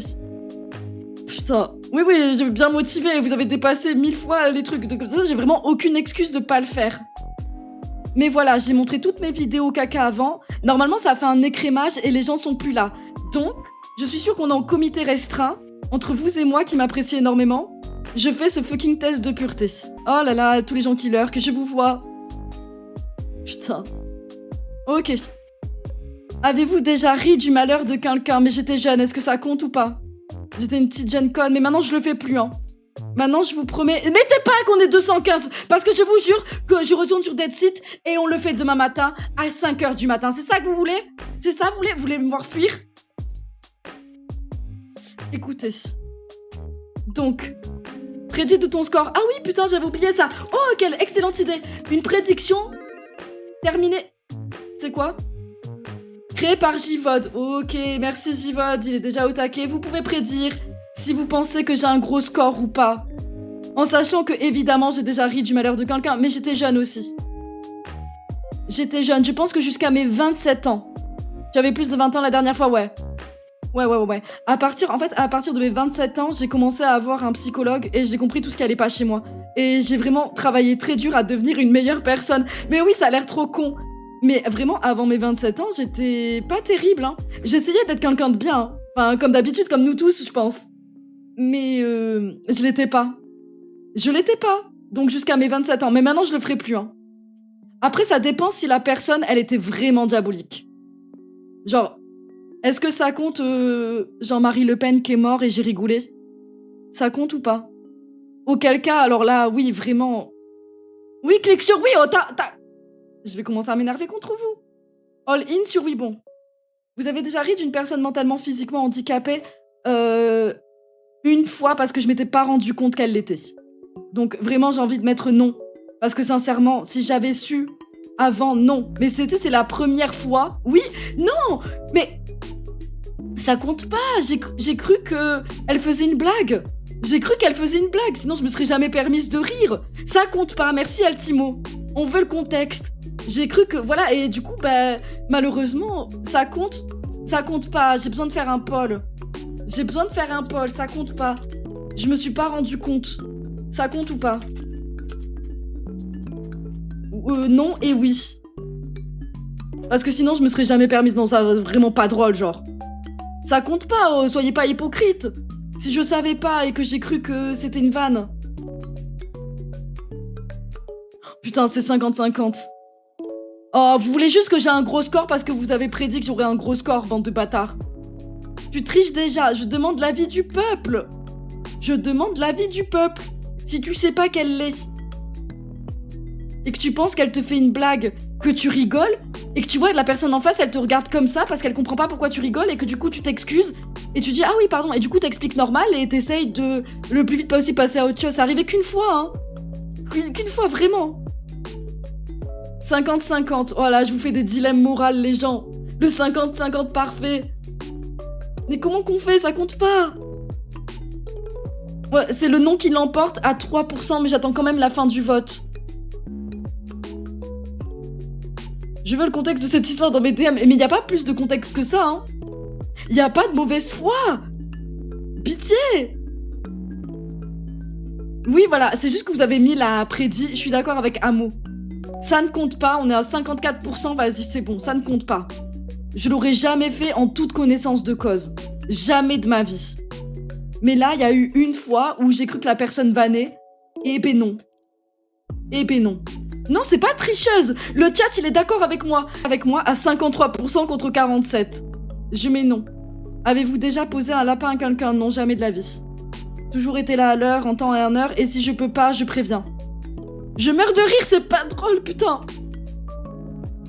Putain. Oui, j'ai bien motivé, vous avez dépassé 1000 fois les trucs. Donc, ça, j'ai vraiment aucune excuse de pas le faire. Mais voilà, j'ai montré toutes mes vidéos caca avant. Normalement, ça a fait un écrémage et les gens sont plus là. Donc, je suis sûre qu'on est en comité restreint, entre vous et moi qui m'appréciez énormément. Je fais ce fucking test de pureté. Oh là là, tous les gens qui leurrent, que je vous vois. Putain. Ok. Avez-vous déjà ri du malheur de quelqu'un? Mais j'étais jeune, est-ce que ça compte ou pas? J'étais une petite jeune conne, mais maintenant je le fais plus, hein. Maintenant, je vous promets... Mettez pas qu'on est 215, parce que je vous jure que je retourne sur Dead Seat et on le fait demain matin à 5h du matin. C'est ça que vous voulez? C'est ça, vous voulez me voir fuir? Écoutez. Donc... Prédit de ton score. Ah oui, putain, j'avais oublié ça. Oh, quelle excellente idée. Une prédiction terminée. C'est quoi? Créée par Jivod. Ok, merci Jivod, il est déjà au taquet. Vous pouvez prédire si vous pensez que j'ai un gros score ou pas. En sachant que, évidemment, j'ai déjà ri du malheur de quelqu'un, mais j'étais jeune aussi. J'étais jeune, je pense que jusqu'à mes 27 ans. J'avais plus de 20 ans la dernière fois, ouais. Ouais. À partir de mes 27 ans, j'ai commencé à avoir un psychologue et j'ai compris tout ce qui allait pas chez moi. Et j'ai vraiment travaillé très dur à devenir une meilleure personne. Mais oui, ça a l'air trop con. Mais vraiment, avant mes 27 ans, j'étais pas terrible, hein. J'essayais d'être quelqu'un de bien, hein. Enfin, comme d'habitude, comme nous tous, je pense. Mais je l'étais pas. Je l'étais pas. Donc jusqu'à mes 27 ans. Mais maintenant, je le ferai plus, hein. Après, ça dépend si la personne, elle était vraiment diabolique. Genre... Est-ce que ça compte Jean-Marie Le Pen qui est mort et j'ai rigolé? Ça compte ou pas? Auquel cas, alors là, oui, vraiment... Oui, clique sur oui, oh, Je vais commencer à m'énerver contre vous. All in sur oui, bon. Vous avez déjà ri d'une personne mentalement, physiquement handicapée une fois parce que je m'étais pas rendu compte qu'elle l'était. Donc vraiment, j'ai envie de mettre non. Parce que sincèrement, si j'avais su avant, non. Mais c'est la première fois. Oui, non, mais... Ça compte pas, j'ai cru que elle faisait une blague. J'ai cru qu'elle faisait une blague, sinon je me serais jamais permise de rire. Ça compte pas, merci Altimo. On veut le contexte. J'ai cru que, voilà, et du coup, bah, malheureusement, ça compte pas. J'ai besoin de faire un poll. Ça compte pas. Je me suis pas rendu compte. Ça compte ou pas? Non et oui. Parce que sinon, je me serais jamais permise. Non, ça vraiment pas drôle, genre. Ça compte pas, soyez pas hypocrite. Si je savais pas et que j'ai cru que c'était une vanne. Putain, c'est 50-50. Oh, vous voulez juste que j'ai un gros score parce que vous avez prédit que j'aurais un gros score, bande de bâtards. Tu triches déjà, je demande l'avis du peuple. Si tu sais pas qu'elle l'est. Et que tu penses qu'elle te fait une blague, que tu rigoles, et que tu vois la personne en face, elle te regarde comme ça parce qu'elle comprend pas pourquoi tu rigoles et que du coup tu t'excuses et tu dis ah oui pardon et du coup t'expliques normal et t'essayes de le plus vite possible passer à autre chose. Ça arrivait qu'une fois, hein. Qu'une fois, vraiment. 50-50, voilà, je vous fais des dilemmes moraux les gens. Le 50-50 parfait. Mais comment qu'on fait? Ça compte pas. Ouais, c'est le non qui l'emporte à 3%, mais j'attends quand même la fin du vote. Je veux le contexte de cette histoire dans mes DM. Mais il n'y a pas plus de contexte que ça, hein. Il n'y a pas de mauvaise foi. Pitié. Oui, voilà, c'est juste que vous avez mis la prédit. Je suis d'accord avec Amo. Ça ne compte pas, on est à 54%, vas-y, c'est bon, ça ne compte pas. Je l'aurais jamais fait en toute connaissance de cause. Jamais de ma vie. Mais là, il y a eu une fois où j'ai cru que la personne vannait. Et ben non. Et ben non. Non, c'est pas tricheuse. Le chat, il est d'accord avec moi. Avec moi à 53% contre 47%. Je mets non. Avez-vous déjà posé un lapin à quelqu'un? Non, jamais de la vie. Toujours été là à l'heure, en temps et en heure, et si je peux pas, je préviens. Je meurs de rire, c'est pas drôle, putain.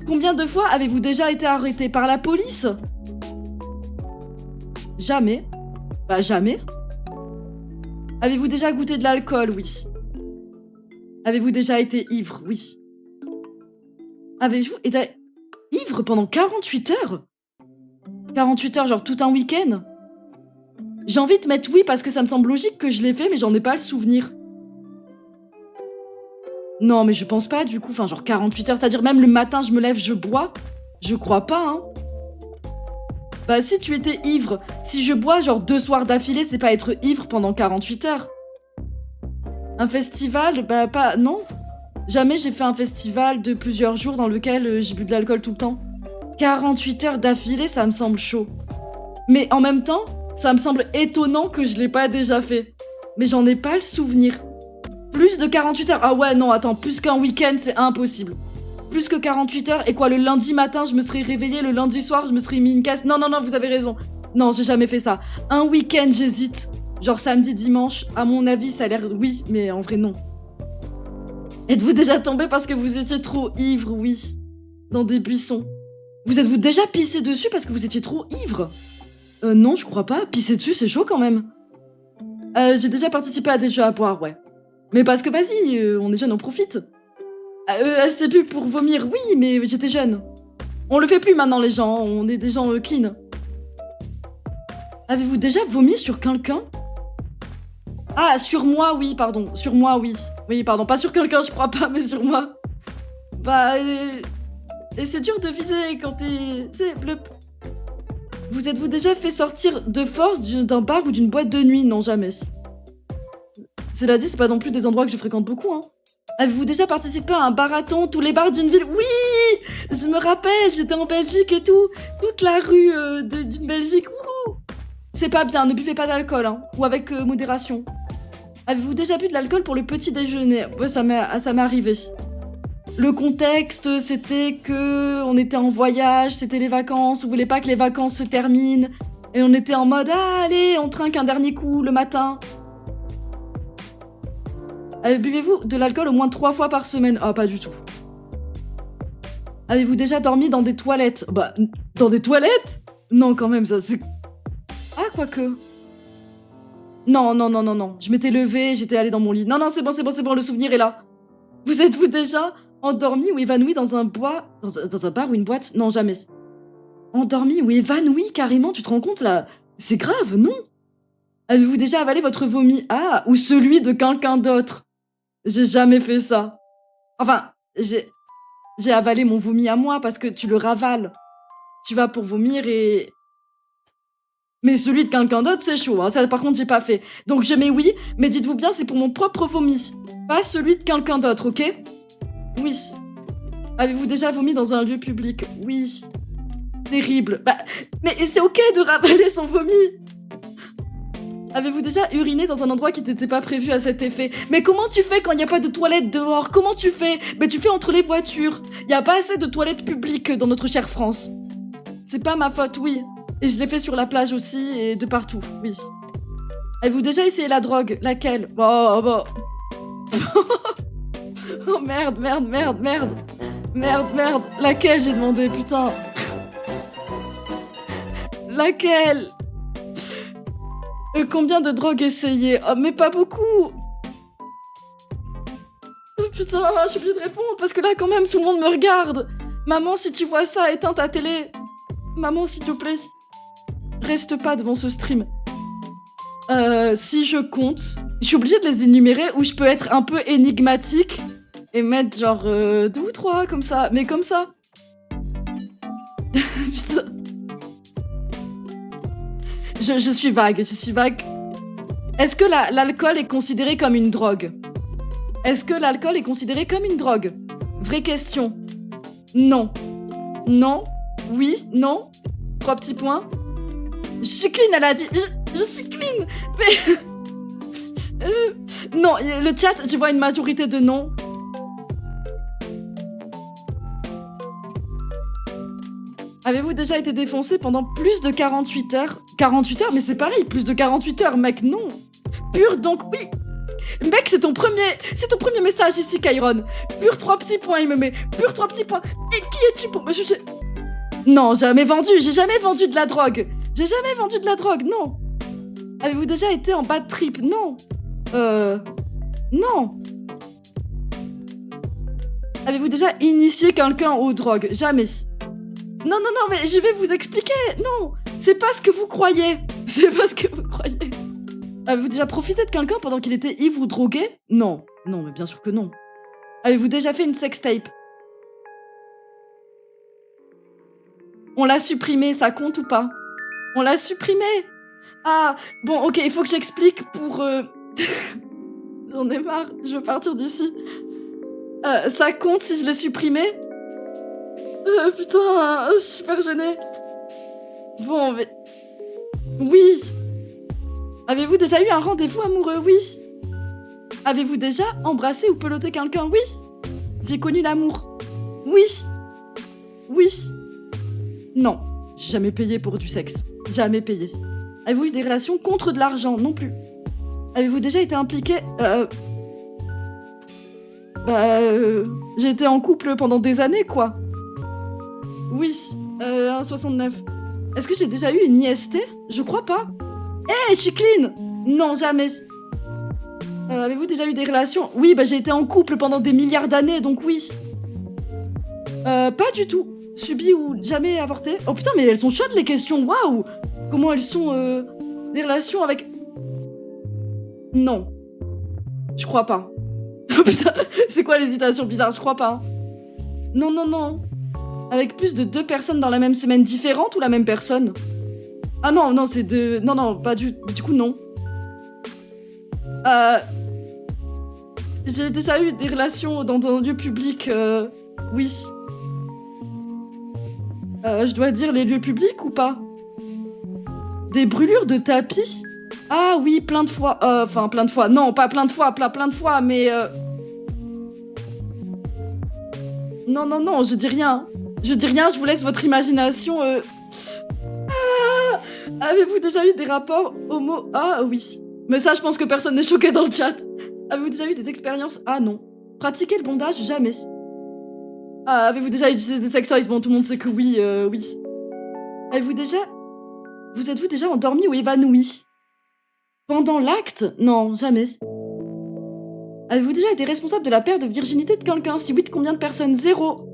Combien de fois avez-vous déjà été arrêté par la police? Jamais. Bah jamais. Avez-vous déjà goûté de l'alcool? Oui. Avez-vous déjà été ivre? Oui. Avez-vous été ivre pendant 48 heures? 48 heures, genre tout un week-end? J'ai envie de mettre oui parce que ça me semble logique que je l'ai fait, mais j'en ai pas le souvenir. Non, mais je pense pas, du coup, enfin, genre 48 heures, c'est-à-dire même le matin, je me lève, je bois. Je crois pas, hein. Bah, si tu étais ivre, si je bois, genre 2 soirs d'affilée, c'est pas être ivre pendant 48 heures. Un festival, bah, pas, non. Jamais j'ai fait un festival de plusieurs jours dans lequel j'ai bu de l'alcool tout le temps. 48 heures d'affilée, ça me semble chaud. Mais en même temps, ça me semble étonnant que je l'ai pas déjà fait. Mais j'en ai pas le souvenir. Plus de 48 heures. Ah ouais, non, attends, plus qu'un week-end, c'est impossible. Plus que 48 heures, et quoi, le lundi matin, je me serais réveillée, le lundi soir, je me serais mis une casse. Non, non, non, vous avez raison. Non, j'ai jamais fait ça. Un week-end, j'hésite. Genre samedi, dimanche, à mon avis, ça a l'air oui, mais en vrai, non. Êtes-vous déjà tombé parce que vous étiez trop ivre? Oui. Dans des buissons. Vous êtes-vous déjà pissé dessus parce que vous étiez trop ivre? Non, je crois pas. Pisser dessus, c'est chaud quand même. J'ai déjà participé à des jeux à boire, ouais. Mais parce que vas-y, on est jeune, on profite. C'est plus pour vomir, oui, mais j'étais jeune. On le fait plus maintenant, les gens. On est des gens clean. Avez-vous déjà vomi sur quelqu'un? Ah, sur moi, oui, pardon. Sur moi, oui. Oui, pardon. Pas sur quelqu'un, je crois pas, mais sur moi. Bah, et c'est dur de viser quand t'es... Tu sais, bleu. Vous êtes-vous déjà fait sortir de force d'un bar ou d'une boîte de nuit? Non, jamais. Cela dit, c'est pas non plus des endroits que je fréquente beaucoup, hein. Avez-vous déjà participé à un marathon, tous les bars d'une ville? Oui! Je me rappelle, j'étais en Belgique et tout. Toute la rue d'une Belgique. Wouhou! C'est pas bien, ne buvez pas d'alcool, hein. Ou avec modération. Avez-vous déjà bu de l'alcool pour le petit déjeuner? Ouais, ça m'est arrivé. Le contexte, c'était que on était en voyage, c'était les vacances, on voulait pas que les vacances se terminent. Et on était en mode, ah, allez, on trinque un dernier coup le matin. Buvez-vous de l'alcool au moins 3 fois par semaine? Ah, pas du tout. Avez-vous déjà dormi dans des toilettes? Bah, dans des toilettes? Non, quand même, ça c'est... Ah, quoique... Non, non, non, non, non. Je m'étais levée, j'étais allée dans mon lit. Non, non, c'est bon, c'est bon, c'est bon, le souvenir est là. Vous êtes-vous déjà endormi ou évanoui dans un bois... Dans un bar ou une boîte? Non, jamais. Endormi ou évanoui, carrément, tu te rends compte, là? C'est grave, non? Avez-vous déjà avalé votre vomi? Ah, ou celui de quelqu'un d'autre? J'ai jamais fait ça. Enfin, j'ai avalé mon vomi à moi parce que tu le ravales. Tu vas pour vomir et... Mais celui de quelqu'un d'autre, c'est chaud, hein. Ça, par contre, j'ai pas fait. Donc je mets oui, mais dites-vous bien, c'est pour mon propre vomi. Pas celui de quelqu'un d'autre, ok? Oui. Avez-vous déjà vomi dans un lieu public? Oui. Terrible. Bah, mais c'est ok de ravaler son vomi. Avez-vous déjà uriné dans un endroit qui n'était pas prévu à cet effet? Mais comment tu fais quand il n'y a pas de toilettes dehors? Comment tu fais? Mais tu fais entre les voitures. Il n'y a pas assez de toilettes publiques dans notre chère France. C'est pas ma faute, oui. Et je l'ai fait sur la plage aussi et de partout, oui. Avez-vous déjà essayé la drogue? Laquelle? Oh merde, merde, merde, merde. Merde, merde. Laquelle, j'ai demandé, putain. Laquelle? Combien de drogues essayées? Oh, mais pas beaucoup. Oh, putain, je suis obligée de répondre parce que là, quand même, tout le monde me regarde. Maman, si tu vois ça, éteins ta télé. Maman, s'il te plaît, reste pas devant ce stream. Si je compte, je suis obligée de les énumérer ou je peux être un peu énigmatique et mettre genre 2 ou 3 comme ça. Mais comme ça. Je suis vague, Est-ce que l'alcool est considéré comme une drogue? Est-ce que l'alcool est considéré comme une drogue? Vraie question. Non. Non. Oui. Non. 3 petits points. Je suis clean, elle a dit. Je suis clean. Mais... non, le chat, je vois une majorité de non. Avez-vous déjà été défoncé pendant plus de 48 heures? 48 heures? Mais c'est pareil, plus de 48 heures, mec, non. Pur, donc oui. Mec, c'est ton premier message ici, Kairon. Pur 3 petits points, il me met. Pur 3 petits points. Et qui es-tu pour me juger? Non, jamais vendu. J'ai jamais vendu de la drogue. J'ai jamais vendu de la drogue, non. Avez-vous déjà été en bad trip? Non. Non. Avez-vous déjà initié quelqu'un aux drogues? Jamais. Non, mais je vais vous expliquer. Non, c'est pas ce que vous croyez. C'est pas ce que vous croyez. Avez-vous déjà profité de quelqu'un pendant qu'il était ivre ou drogué? Non. Non, mais bien sûr que non. Avez-vous déjà fait une sextape? On l'a supprimé, ça compte ou pas? On l'a supprimé. Ah, bon, ok, il faut que j'explique pour... J'en ai marre, je veux partir d'ici. Ça compte si je l'ai supprimé? Putain, je suis super gênée. Bon, mais... Oui. Avez-vous déjà eu un rendez-vous amoureux? Oui. Avez-vous déjà embrassé ou pelotté quelqu'un? Oui. J'ai connu l'amour. Oui. Oui. Non. J'ai jamais payé pour du sexe. Jamais payé. Avez-vous eu des relations contre de l'argent? Non plus. Avez-vous déjà été impliqué... J'ai été en couple pendant des années, quoi. Oui, 1,69. Est-ce que j'ai déjà eu une IST? Je crois pas. Je suis clean. Non, jamais. Avez-vous déjà eu des relations? Oui, j'ai été en couple pendant des milliards d'années, donc oui. Pas du tout. Subi ou jamais avorté? Oh putain, mais elles sont chaudes les questions, waouh! Comment elles sont, des relations avec... Non. Je crois pas. Oh putain, c'est quoi l'hésitation bizarre? Je crois pas. Non. Avec plus de 2 personnes dans la même semaine différente ou la même personne? Ah non, c'est de... Non, pas du coup, non. J'ai déjà eu des relations dans un lieu public, oui. Je dois dire les lieux publics ou pas? Des brûlures de tapis? Ah oui, plein de fois. Enfin, plein de fois. Non, pas plein de fois, plein de fois, mais... Non, je dis rien. Je vous laisse votre imagination. Avez-vous déjà eu des rapports homo? Ah oui. Mais ça, je pense que personne n'est choqué dans le chat. Avez-vous déjà eu des expériences? Ah non. Pratiquer le bondage? Jamais. Avez-vous déjà utilisé des sextoys? Bon, tout le monde sait que oui, oui. Avez-vous déjà... Vous êtes-vous déjà endormi ou évanoui? Pendant l'acte? Non, jamais. Avez-vous déjà été responsable de la perte de virginité de quelqu'un? Si oui, de combien de personnes? 0.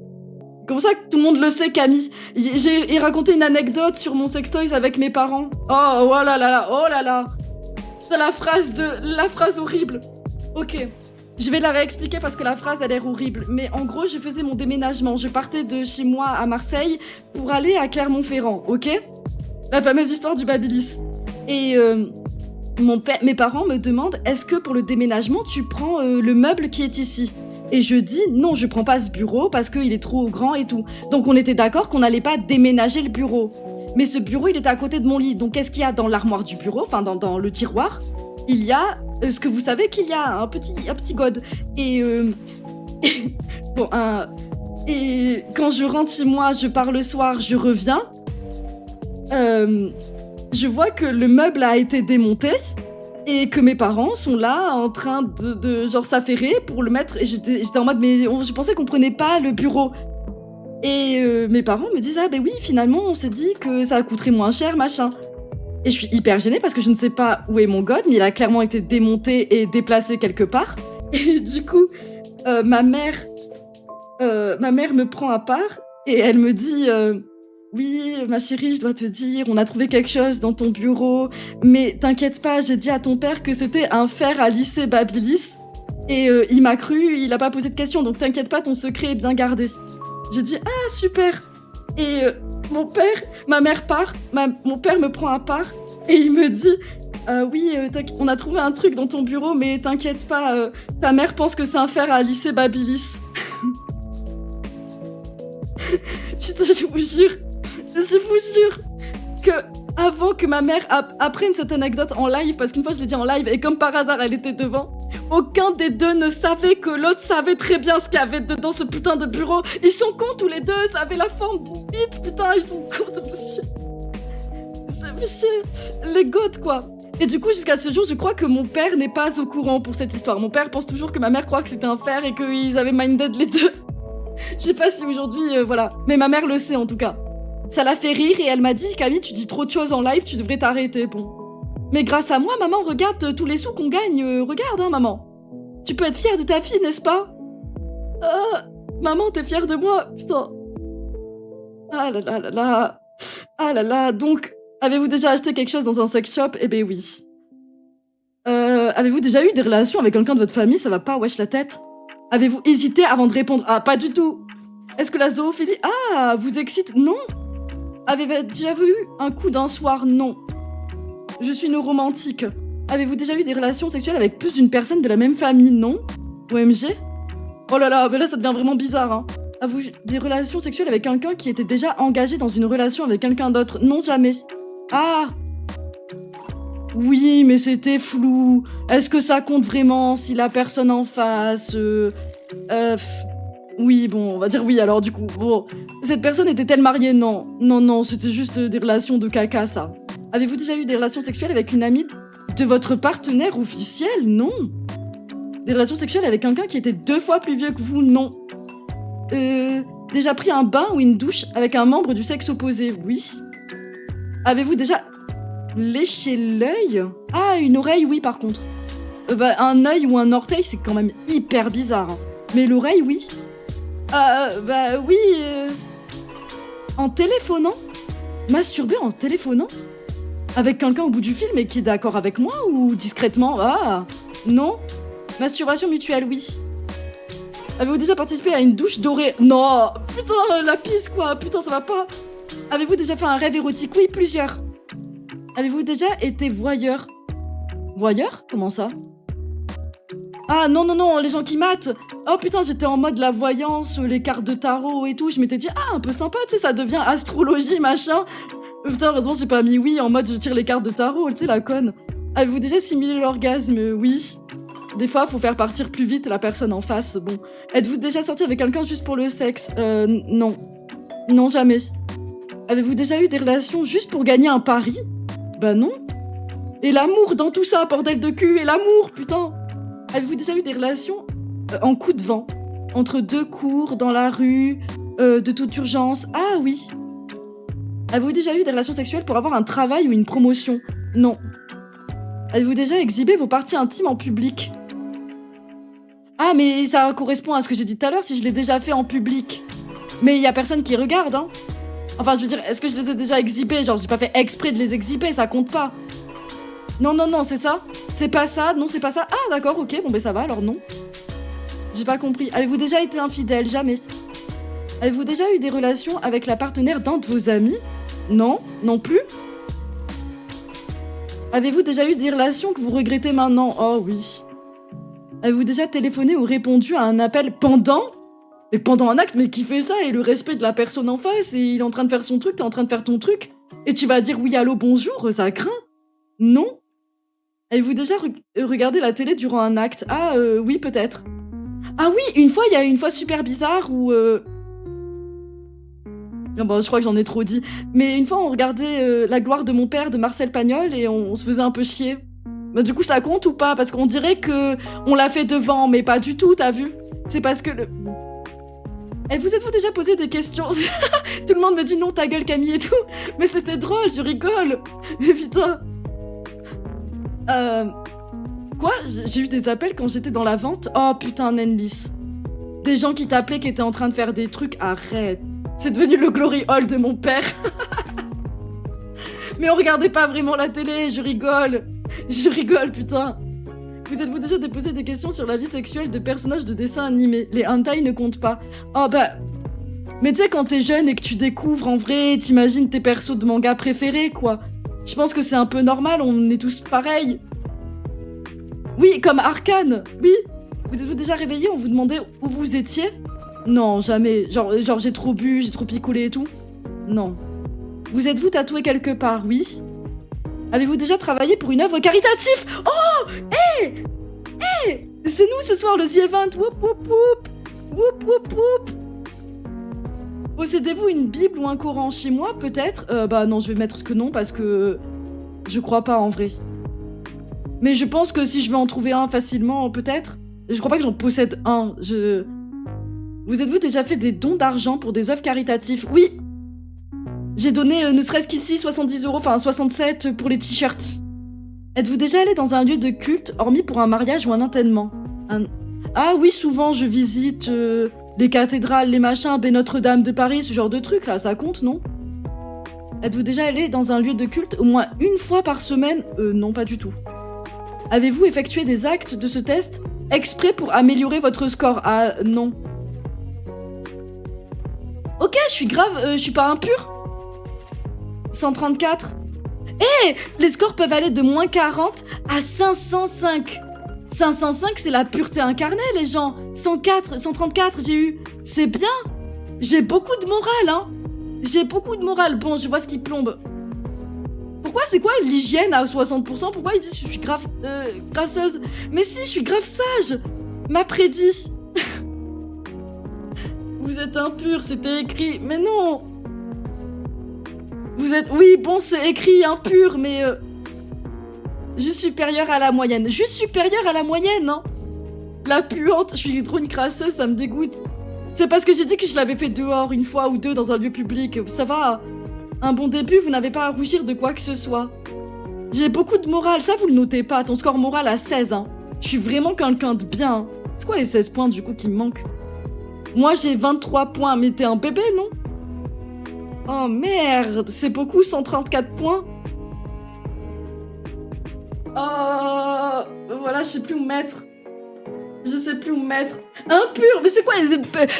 Comme ça que tout le monde le sait, Camille. J'ai raconté une anecdote sur mon sextoys avec mes parents. Oh là là. C'est la phrase horrible. Ok. Je vais la réexpliquer parce que la phrase a l'air horrible. Mais en gros, je faisais mon déménagement. Je partais de chez moi à Marseille pour aller à Clermont-Ferrand, ok? La fameuse histoire du Babilis. Et mes parents me demandent, est-ce que pour le déménagement, tu prends le meuble qui est ici? Et je dis, non, je prends pas ce bureau parce qu'il est trop grand et tout. Donc on était d'accord qu'on n'allait pas déménager le bureau. Mais ce bureau, il était à côté de mon lit. Donc qu'est-ce qu'il y a dans l'armoire du bureau? Enfin, dans le tiroir, il y a ce que vous savez qu'il y a, un petit god. Et bon, et quand je rentre chez moi, je pars le soir, je reviens. Je vois que le meuble a été démonté et que mes parents sont là en train de genre s'affairer pour le mettre. Et j'étais en mode, mais je pensais qu'on prenait pas le bureau. Et mes parents me disent, ah ben oui, finalement, on s'est dit que ça coûterait moins cher, machin. Et je suis hyper gênée parce que je ne sais pas où est mon god, mais il a clairement été démonté et déplacé quelque part. Et du coup, ma mère me prend à part et elle me dit... Oui, ma chérie, je dois te dire, on a trouvé quelque chose dans ton bureau, mais t'inquiète pas, j'ai dit à ton père que c'était un fer à lisser Babilis, et il m'a cru, il a pas posé de questions, donc t'inquiète pas, ton secret est bien gardé. J'ai dit, ah, super. Et mon père, ma mère part, mon père me prend à part, Et il me dit, oui, on a trouvé un truc dans ton bureau, mais t'inquiète pas, ta mère pense que c'est un fer à lycée Babilis. Putain, je vous jure que avant que ma mère apprenne cette anecdote en live, parce qu'une fois je l'ai dit en live, et comme par hasard elle était devant, aucun des deux ne savait que l'autre savait très bien ce qu'il y avait dedans ce putain de bureau. Ils sont cons tous les deux, ça avait la forme d'une bite, putain, ils sont cons, ça me fait chier. Les goths, quoi. Et du coup, jusqu'à ce jour, je crois que mon père n'est pas au courant pour cette histoire. Mon père pense toujours que ma mère croit que c'était un fer et qu'ils avaient minded les deux. Je sais pas si aujourd'hui, voilà. Mais ma mère le sait, en tout cas. Ça l'a fait rire et elle m'a dit, Camille, tu dis trop de choses en live, tu devrais t'arrêter, bon. Mais grâce à moi, maman, regarde tous les sous qu'on gagne, regarde, hein, maman. Tu peux être fière de ta fille, n'est-ce pas? Maman, t'es fière de moi, putain. Ah là là là là. Ah là là, donc, avez-vous déjà acheté quelque chose dans un sex shop? Eh ben oui. Avez-vous déjà eu des relations avec quelqu'un de votre famille? Ça va pas, wesh la tête. Avez-vous hésité avant de répondre? Ah, pas du tout. Est-ce que la zoophilie, vous excite? Non. Avez-vous déjà eu un coup d'un soir? Non. Je suis une romantique. Avez-vous déjà eu des relations sexuelles avec plus d'une personne de la même famille? Non. OMG. Oh là là, mais là ça devient vraiment bizarre, hein. Avez-vous des relations sexuelles avec quelqu'un qui était déjà engagé dans une relation avec quelqu'un d'autre? Non, jamais. Ah. Oui, mais c'était flou. Est-ce que ça compte vraiment si la personne en face... Oui, bon, on va dire oui alors du coup. Bon, cette personne était-elle mariée? Non. Non, c'était juste des relations de caca, ça. Avez-vous déjà eu des relations sexuelles avec une amie de votre partenaire officiel? Non. Des relations sexuelles avec quelqu'un qui était 2 fois plus vieux que vous? Non. Déjà pris un bain ou une douche avec un membre du sexe opposé? Oui. Avez-vous déjà léché l'œil? Ah, une oreille, oui, par contre. Un œil ou un orteil, c'est quand même hyper bizarre. Hein. Mais l'oreille, oui. Oui. En téléphonant? Masturber en téléphonant? Avec quelqu'un au bout du film et qui est d'accord avec moi ou discrètement? Ah, non. Masturbation mutuelle, oui. Avez-vous déjà participé à une douche dorée? Non, putain, la pisse, quoi. Putain, ça va pas. Avez-vous déjà fait un rêve érotique? Oui, plusieurs. Avez-vous déjà été voyeur? Voyeur? Comment ça? Ah non, les gens qui matent. Oh putain, j'étais en mode la voyance, les cartes de tarot et tout. Je m'étais dit, un peu sympa, tu sais, ça devient astrologie, machin. Putain, heureusement, j'ai pas mis oui en mode je tire les cartes de tarot, tu sais, la conne. Avez-vous déjà simulé l'orgasme? Oui. Des fois, faut faire partir plus vite la personne en face. Bon. Êtes-vous déjà sorti avec quelqu'un juste pour le sexe? Non. Non, jamais. Avez-vous déjà eu des relations juste pour gagner un pari? Bah non. Et l'amour dans tout ça, bordel de cul, et l'amour, putain. Avez-vous déjà eu des relations en coup de vent? Entre 2 cours, dans la rue, de toute urgence? Ah oui. Avez-vous déjà eu des relations sexuelles pour avoir un travail ou une promotion? Non. Avez-vous déjà exhibé vos parties intimes en public? Ah, mais ça correspond à ce que j'ai dit tout à l'heure, si je l'ai déjà fait en public. Mais il y a personne qui regarde, hein. Enfin, je veux dire, est-ce que je les ai déjà exhibés? Genre, j'ai pas fait exprès de les exhiber, ça compte pas. Non, c'est ça? C'est pas ça? Non, c'est pas ça? Ah, d'accord, ok, bon, ben ça va, alors non. J'ai pas compris. Avez-vous déjà été infidèle? Jamais. Avez-vous déjà eu des relations avec la partenaire d'un de vos amis? Non, non plus. Avez-vous déjà eu des relations que vous regrettez maintenant? Oh oui. Avez-vous déjà téléphoné ou répondu à un appel pendant? Mais pendant un acte, mais qui fait ça? Et le respect de la personne en face, et il est en train de faire son truc, t'es en train de faire ton truc, et tu vas dire oui, allô, bonjour, ça craint? Non. Avez-vous déjà regardé la télé durant un acte? Ah, oui, peut-être. Ah oui, il y a une fois super bizarre où... Non, bon, je crois que j'en ai trop dit. Mais une fois, on regardait La gloire de mon père de Marcel Pagnol et on se faisait un peu chier. Bah, du coup, ça compte ou pas? Parce qu'on dirait que on l'a fait devant, mais pas du tout, t'as vu? C'est parce que le... Et vous êtes-vous déjà posé des questions? Tout le monde me dit non, ta gueule, Camille et tout. Mais c'était drôle, je rigole. Mais putain... Quoi? J'ai eu des appels quand j'étais dans la vente? Oh putain, Nenlis. Des gens qui t'appelaient qui étaient en train de faire des trucs, arrête. C'est devenu le glory hall de mon père. Mais on regardait pas vraiment la télé, je rigole. Je rigole, putain. Vous êtes-vous déjà posé des questions sur la vie sexuelle de personnages de dessins animés? Les hentai ne comptent pas. Oh bah... Mais tu sais, quand t'es jeune et que tu découvres en vrai, t'imagines tes persos de manga préférés, quoi. Je pense que c'est un peu normal, on est tous pareils. Oui, comme Arcane, oui. Vous êtes-vous déjà réveillé, on vous demandait où vous étiez? Non, jamais. Genre j'ai trop bu, j'ai trop picolé et tout? Non. Vous êtes-vous tatoué quelque part? Oui. Avez-vous déjà travaillé pour une œuvre caritative? Oh! Hé! Hé! C'est nous ce soir, le The Event! Whoop whoop whoop! Whoop whoop whoop! Possédez-vous une Bible ou un Coran chez moi, peut-être? Bah non, je vais mettre que non, parce que... je crois pas, en vrai. Mais je pense que si je vais en trouver un facilement, peut-être... Je crois pas que j'en possède un, Vous êtes-vous déjà fait des dons d'argent pour des œuvres caritatives? Oui! J'ai donné, ne serait-ce qu'ici, 70 €, enfin 67 pour les t-shirts. Êtes-vous déjà allé dans un lieu de culte, hormis pour un mariage ou un enterrement? Ah oui, souvent je visite les cathédrales, les machins, Notre-Dame de Paris, ce genre de trucs là, ça compte, non? Êtes-vous déjà allé dans un lieu de culte au moins une fois par semaine? Non, pas du tout. Avez-vous effectué des actes de ce test exprès pour améliorer votre score? Ah non. Ok, je suis grave, je suis pas impure. 134. Eh, les scores peuvent aller de moins 40 à 505. 505, c'est la pureté incarnée, les gens. 104, 134, j'ai eu. C'est bien. J'ai beaucoup de morale, hein. J'ai beaucoup de morale. Bon, je vois ce qui plombe. Pourquoi, c'est quoi l'hygiène à 60%? Pourquoi ils disent que je suis grave grasseuse? Mais si, je suis grave sage. M'a prédit. Vous êtes impur, c'était écrit. Mais non. Vous êtes... Oui, bon, c'est écrit impur, mais... Juste supérieure à la moyenne. Juste supérieure à la moyenne, hein. La puante, je suis trop une crasseuse, ça me dégoûte. C'est parce que j'ai dit que je l'avais fait dehors une fois ou deux dans un lieu public. Ça va. Un bon début, vous n'avez pas à rougir de quoi que ce soit. J'ai beaucoup de morale, ça vous le notez pas. Ton score moral à 16, hein. Je suis vraiment quelqu'un de bien. Hein. C'est quoi les 16 points du coup qui me manquent? Moi j'ai 23 points, mais t'es un bébé, non? Oh merde, c'est beaucoup 134 points. Oh, voilà, je sais plus où me mettre. Je sais plus où me mettre. Impur, mais c'est quoi?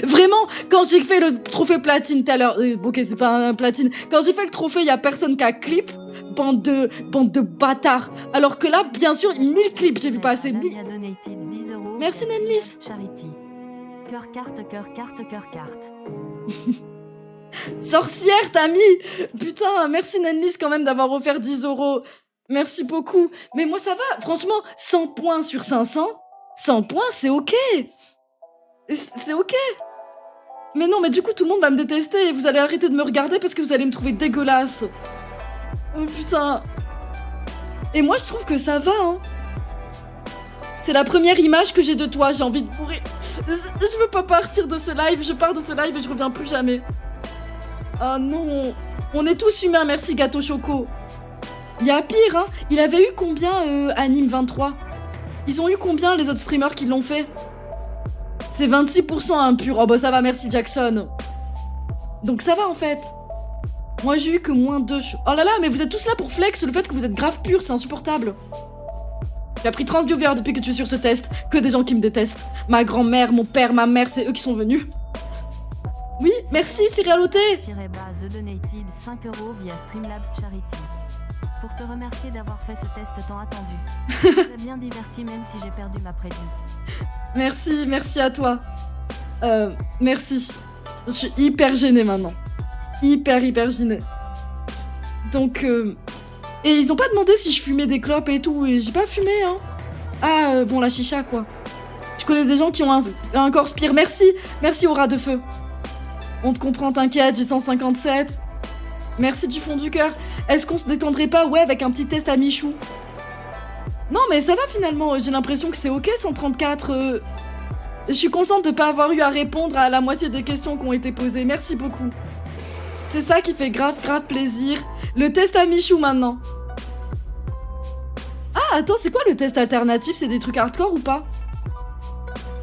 Vraiment, quand j'ai fait le trophée platine tout à l'heure... ok, c'est pas un platine. Quand j'ai fait le trophée, y a personne qui a clip. Bande de bâtards. Alors que là, bien sûr, 1000 clips, j'ai vu passer. Nadia donated 10 €. Merci, Nenlis. Charity. Cœur carte, cœur carte, cœur carte. Sorcière, t'as mis. Putain, merci Nenlis quand même d'avoir offert 10 €. Merci beaucoup. Mais moi, ça va. Franchement, 100 points sur 500... 100 points, c'est ok. C'est ok. Mais non, mais du coup, tout le monde va me détester et vous allez arrêter de me regarder parce que vous allez me trouver dégueulasse. Oh putain. Et moi, je trouve que ça va, hein. C'est la première image que j'ai de toi, j'ai envie de mourir. Je veux pas partir de ce live, je pars de ce live et je reviens plus jamais. Ah non. On est tous humains, merci Gâteau Choco. Il y a pire, hein. Il avait eu combien, Anime 23 ? Ils ont eu combien les autres streamers qui l'ont fait? C'est 26% impur. Oh bah ça va, merci Jackson. Donc ça va en fait. Moi j'ai eu que moins 2. Oh là là, mais vous êtes tous là pour flex le fait que vous êtes grave pur, c'est insupportable. J'ai pris 30 viewers depuis que tu es sur ce test. Que des gens qui me détestent. Ma grand-mère, mon père, ma mère, c'est eux qui sont venus. Oui, merci Céréaloté. The donated 5 € via Streamlabs Charity. Pour te remercier d'avoir fait ce test tant attendu. Ça m'a bien diverti même si j'ai perdu ma prédit. Merci à toi. Merci. Je suis hyper gênée maintenant. Hyper gênée. Donc, et ils ont pas demandé si je fumais des clopes et tout, et j'ai pas fumé, hein. Ah, bon, la chicha, quoi. Je connais des gens qui ont un corps spire. Merci au rat de feu. On te comprend, t'inquiète, j'ai 157. Merci du fond du cœur. Est-ce qu'on se détendrait pas, ouais, avec un petit test à Michou? Non, mais ça va finalement. J'ai l'impression que c'est ok, 134. Je suis contente de pas avoir eu à répondre à la moitié des questions qui ont été posées. Merci beaucoup. C'est ça qui fait grave plaisir. Le test à Michou maintenant. Ah, attends, c'est quoi le test alternatif? C'est des trucs hardcore ou pas?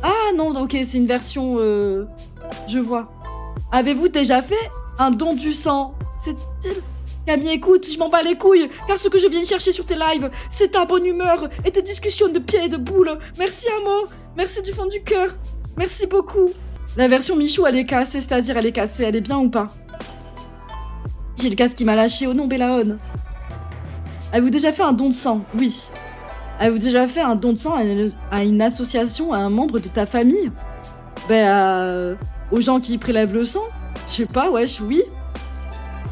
Ah non, ok, c'est une version... Je vois. Avez-vous déjà fait un don du sang? C'est-il... Camille, écoute, je m'en bats les couilles, car ce que je viens chercher sur tes lives, c'est ta bonne humeur et tes discussions de pieds et de boules. Merci Amo, merci du fond du cœur, merci beaucoup. La version Michou, elle est cassée, c'est-à-dire elle est cassée, elle est bien ou pas? J'ai le casque qui m'a lâché, oh non, Bélaon. Avez-vous déjà fait un don de sang? Oui. Avez-vous déjà fait un don de sang à une association, à un membre de ta famille? Aux gens qui prélèvent le sang? Je sais pas, wesh, oui.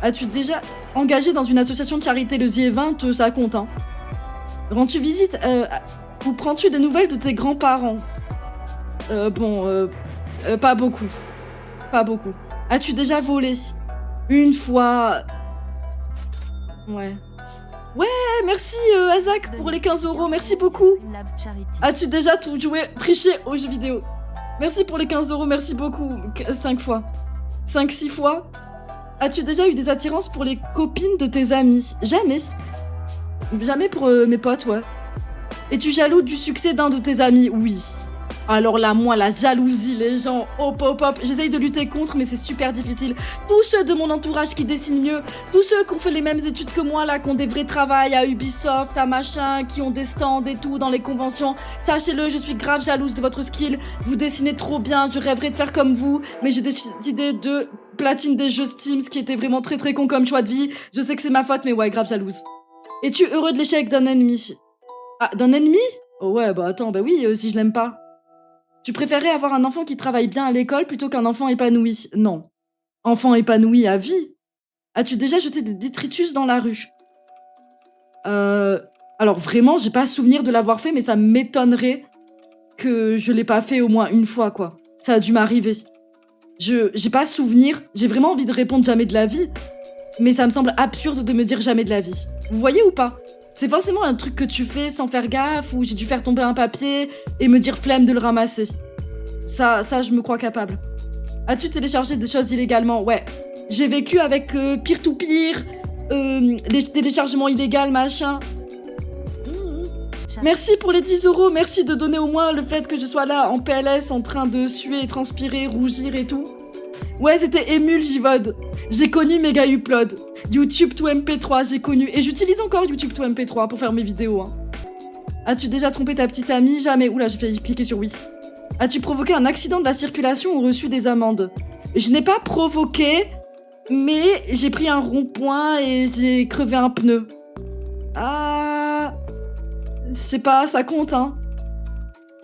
As-tu déjà engagé dans une association de charité? Le The Event, ça compte, hein. Rends-tu visite ou prends-tu des nouvelles de tes grands-parents? Pas beaucoup. Pas beaucoup. As-tu déjà volé? Une fois. Ouais. Ouais, merci Azak pour les 15 €, merci beaucoup. Streamlabs Charity. As-tu déjà triché aux jeux vidéo? Merci pour les 15 €, merci beaucoup. 5 fois. 5-6 fois. As-tu déjà eu des attirances pour les copines de tes amis? Jamais. Jamais pour mes potes, ouais. Es-tu jaloux du succès d'un de tes amis? Oui. Alors là, moi, la jalousie, les gens, hop, j'essaye de lutter contre, mais c'est super difficile. Tous ceux de mon entourage qui dessinent mieux, tous ceux qui ont fait les mêmes études que moi, là, qui ont des vrais travails à Ubisoft, à machin, qui ont des stands et tout dans les conventions, sachez-le, je suis grave jalouse de votre skill. Vous dessinez trop bien, je rêverais de faire comme vous, mais j'ai décidé de platine des jeux Steam, ce qui était vraiment très très con comme choix de vie. Je sais que c'est ma faute, mais ouais, grave jalouse. Es-tu heureux de l'échec d'un ennemi? Ah, d'un ennemi? Oh ouais, bah attends, bah oui, si je l'aime pas. Tu préférerais avoir un enfant qui travaille bien à l'école plutôt qu'un enfant épanoui? Non. Enfant épanoui à vie? As-tu déjà jeté des détritus dans la rue? Alors vraiment, j'ai pas souvenir de l'avoir fait, mais ça m'étonnerait que je l'ai pas fait au moins une fois, quoi. Ça a dû m'arriver. J'ai pas souvenir, j'ai vraiment envie de répondre jamais de la vie, mais ça me semble absurde de me dire jamais de la vie. Vous voyez ou pas? C'est forcément un truc que tu fais sans faire gaffe, ou j'ai dû faire tomber un papier et me dire flemme de le ramasser. Ça, je me crois capable. As-tu téléchargé des choses illégalement? Ouais. J'ai vécu avec peer-to-peer, les téléchargements illégaux, machin. Merci pour les 10 €, merci de donner au moins le fait que je sois là en PLS en train de suer, transpirer, rougir et tout. Ouais, c'était Emule Jivod. J'ai connu Mega Upload. YouTube to MP3, j'ai connu. Et j'utilise encore YouTube to MP3 pour faire mes vidéos. Hein. As-tu déjà trompé ta petite amie? Jamais. Oula, j'ai failli cliquer sur oui. As-tu provoqué un accident de la circulation ou reçu des amendes? Je n'ai pas provoqué, mais j'ai pris un rond-point et j'ai crevé un pneu. Ah... C'est pas... ça compte, hein.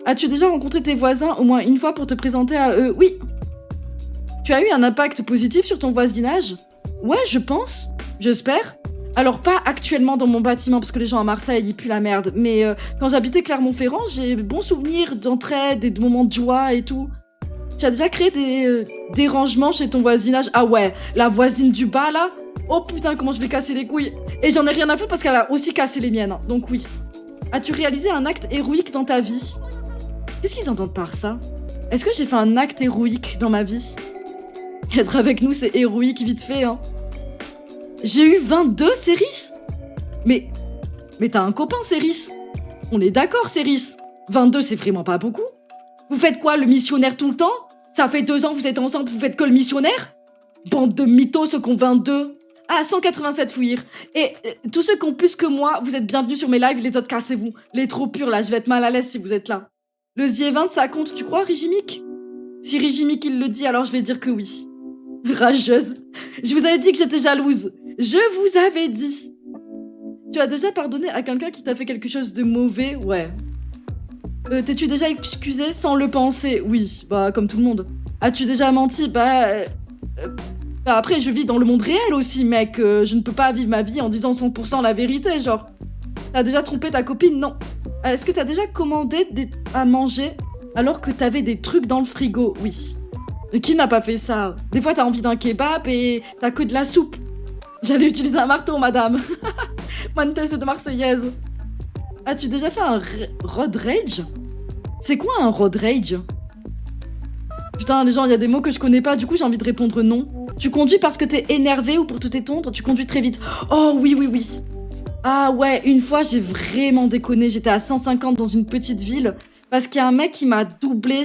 As-tu déjà rencontré tes voisins au moins une fois pour te présenter à eux? Oui. Tu as eu un impact positif sur ton voisinage? Ouais, je pense. J'espère. Alors, pas actuellement dans mon bâtiment, parce que les gens à Marseille, ils puent la merde. Mais quand j'habitais Clermont-Ferrand, j'ai bons souvenirs d'entraide et de moments de joie et tout. Tu as déjà créé des dérangements chez ton voisinage? Ah ouais, la voisine du bas, là? Oh putain, comment je vais casser les couilles. Et j'en ai rien à foutre parce qu'elle a aussi cassé les miennes. Hein. Donc oui. As-tu réalisé un acte héroïque dans ta vie? Qu'est-ce qu'ils entendent par ça? Est-ce que j'ai fait un acte héroïque dans ma vie? Être avec nous, c'est héroïque vite fait, hein. J'ai eu 22, Céris? Mais t'as un copain, Céris? On est d'accord, Céris. 22, c'est vraiment pas beaucoup. Vous faites quoi, le missionnaire tout le temps? Ça fait 2 ans que vous êtes ensemble, vous faites que le missionnaire? Bande de mythos, ceux qui ont 22. Ah, 187 fouillir. Et tous ceux qui ont plus que moi, vous êtes bienvenus sur mes lives, les autres, cassez-vous. Les trop purs, là, je vais être mal à l'aise si vous êtes là. Le The Event, ça compte, tu crois, Rigimic? Si Rigimic, il le dit, alors je vais dire que oui. Rageuse. Je vous avais dit que j'étais jalouse. Je vous avais dit. Tu as déjà pardonné à quelqu'un qui t'a fait quelque chose de mauvais? Ouais. T'es-tu déjà excusé sans le penser? Oui, bah comme tout le monde. As-tu déjà menti? Après, je vis dans le monde réel aussi, mec. Je ne peux pas vivre ma vie en disant 100% la vérité, genre. T'as déjà trompé ta copine? Non. Est-ce que t'as déjà commandé à manger alors que t'avais des trucs dans le frigo? Oui. Qui n'a pas fait ça? Des fois, t'as envie d'un kebab et t'as que de la soupe. J'allais utiliser un marteau, madame. Manteuse de Marseillaise. As-tu déjà fait un road rage? C'est quoi un road rage? Putain, les gens, il y a des mots que je connais pas, du coup, j'ai envie de répondre non. Tu conduis parce que t'es énervé ou pour te détendre? Tu conduis très vite. Oh, oui. Ah ouais, une fois, j'ai vraiment déconné. J'étais à 150 dans une petite ville parce qu'il y a un mec qui m'a doublé...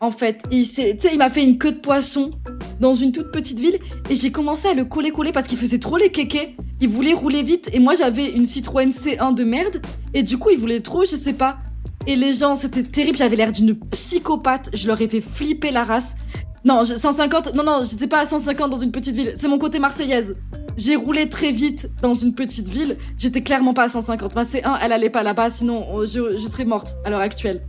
En fait, il m'a fait une queue de poisson dans une toute petite ville et j'ai commencé à le coller parce qu'il faisait trop les kékés. Il voulait rouler vite et moi j'avais une Citroën C1 de merde et du coup il voulait trop, je sais pas. Et les gens, c'était terrible, j'avais l'air d'une psychopathe, je leur ai fait flipper la race. Non, 150, non, j'étais pas à 150 dans une petite ville, c'est mon côté marseillaise. J'ai roulé très vite dans une petite ville. J'étais clairement pas à 150. Ma C1, elle allait pas là-bas, sinon je serais morte à l'heure actuelle.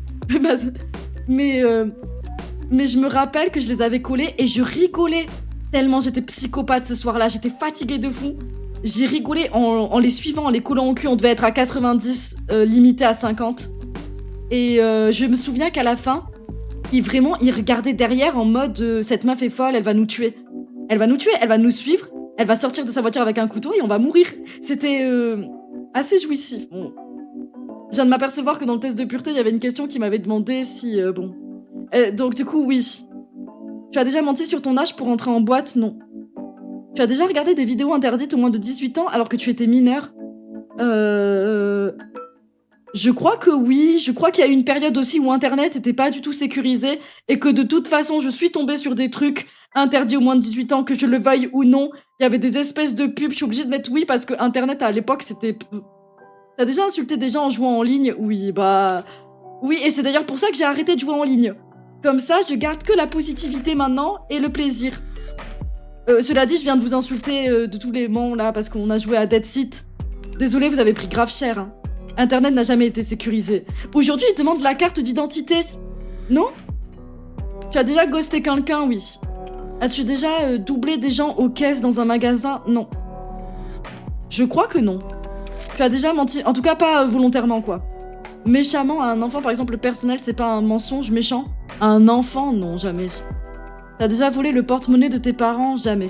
Mais je me rappelle que je les avais collés et je rigolais tellement j'étais psychopathe ce soir-là. J'étais fatiguée de fou. J'ai rigolé en les suivant, en les collant au cul. On devait être à 90, limité à 50. Et je me souviens qu'à la fin, il regardait derrière en mode cette meuf est folle, elle va nous tuer. Elle va nous tuer, elle va nous suivre. Elle va sortir de sa voiture avec un couteau et on va mourir. C'était assez jouissif. Bon. Je viens de m'apercevoir que dans le test de pureté, il y avait une question qui m'avait demandé si... donc du coup, oui. Tu as déjà menti sur ton âge pour entrer en boîte? Non. Tu as déjà regardé des vidéos interdites au moins de 18 ans alors que tu étais mineur? Je crois que oui. Je crois qu'il y a eu une période aussi où Internet était pas du tout sécurisé et que de toute façon, je suis tombée sur des trucs interdits aux moins de 18 ans, que je le veuille ou non. Il y avait des espèces de pubs. Je suis obligée de mettre oui parce que Internet à l'époque, c'était... T'as déjà insulté des gens en jouant en ligne? Oui, oui, et c'est d'ailleurs pour ça que j'ai arrêté de jouer en ligne. Comme ça, je garde que la positivité maintenant et le plaisir. Cela dit, je viens de vous insulter de tous les monts là parce qu'on a joué à Dead Seat. Désolé, vous avez pris grave cher. Hein. Internet n'a jamais été sécurisé. Aujourd'hui, ils demandent la carte d'identité. Non? Tu as déjà ghosté quelqu'un? Oui. As-tu déjà doublé des gens aux caisses dans un magasin? Non. Je crois que non. Tu as déjà menti, en tout cas pas volontairement quoi. Méchamment à un enfant, par exemple, le personnel c'est pas un mensonge méchant? À un enfant, non, jamais. T'as déjà volé le porte-monnaie de tes parents? Jamais.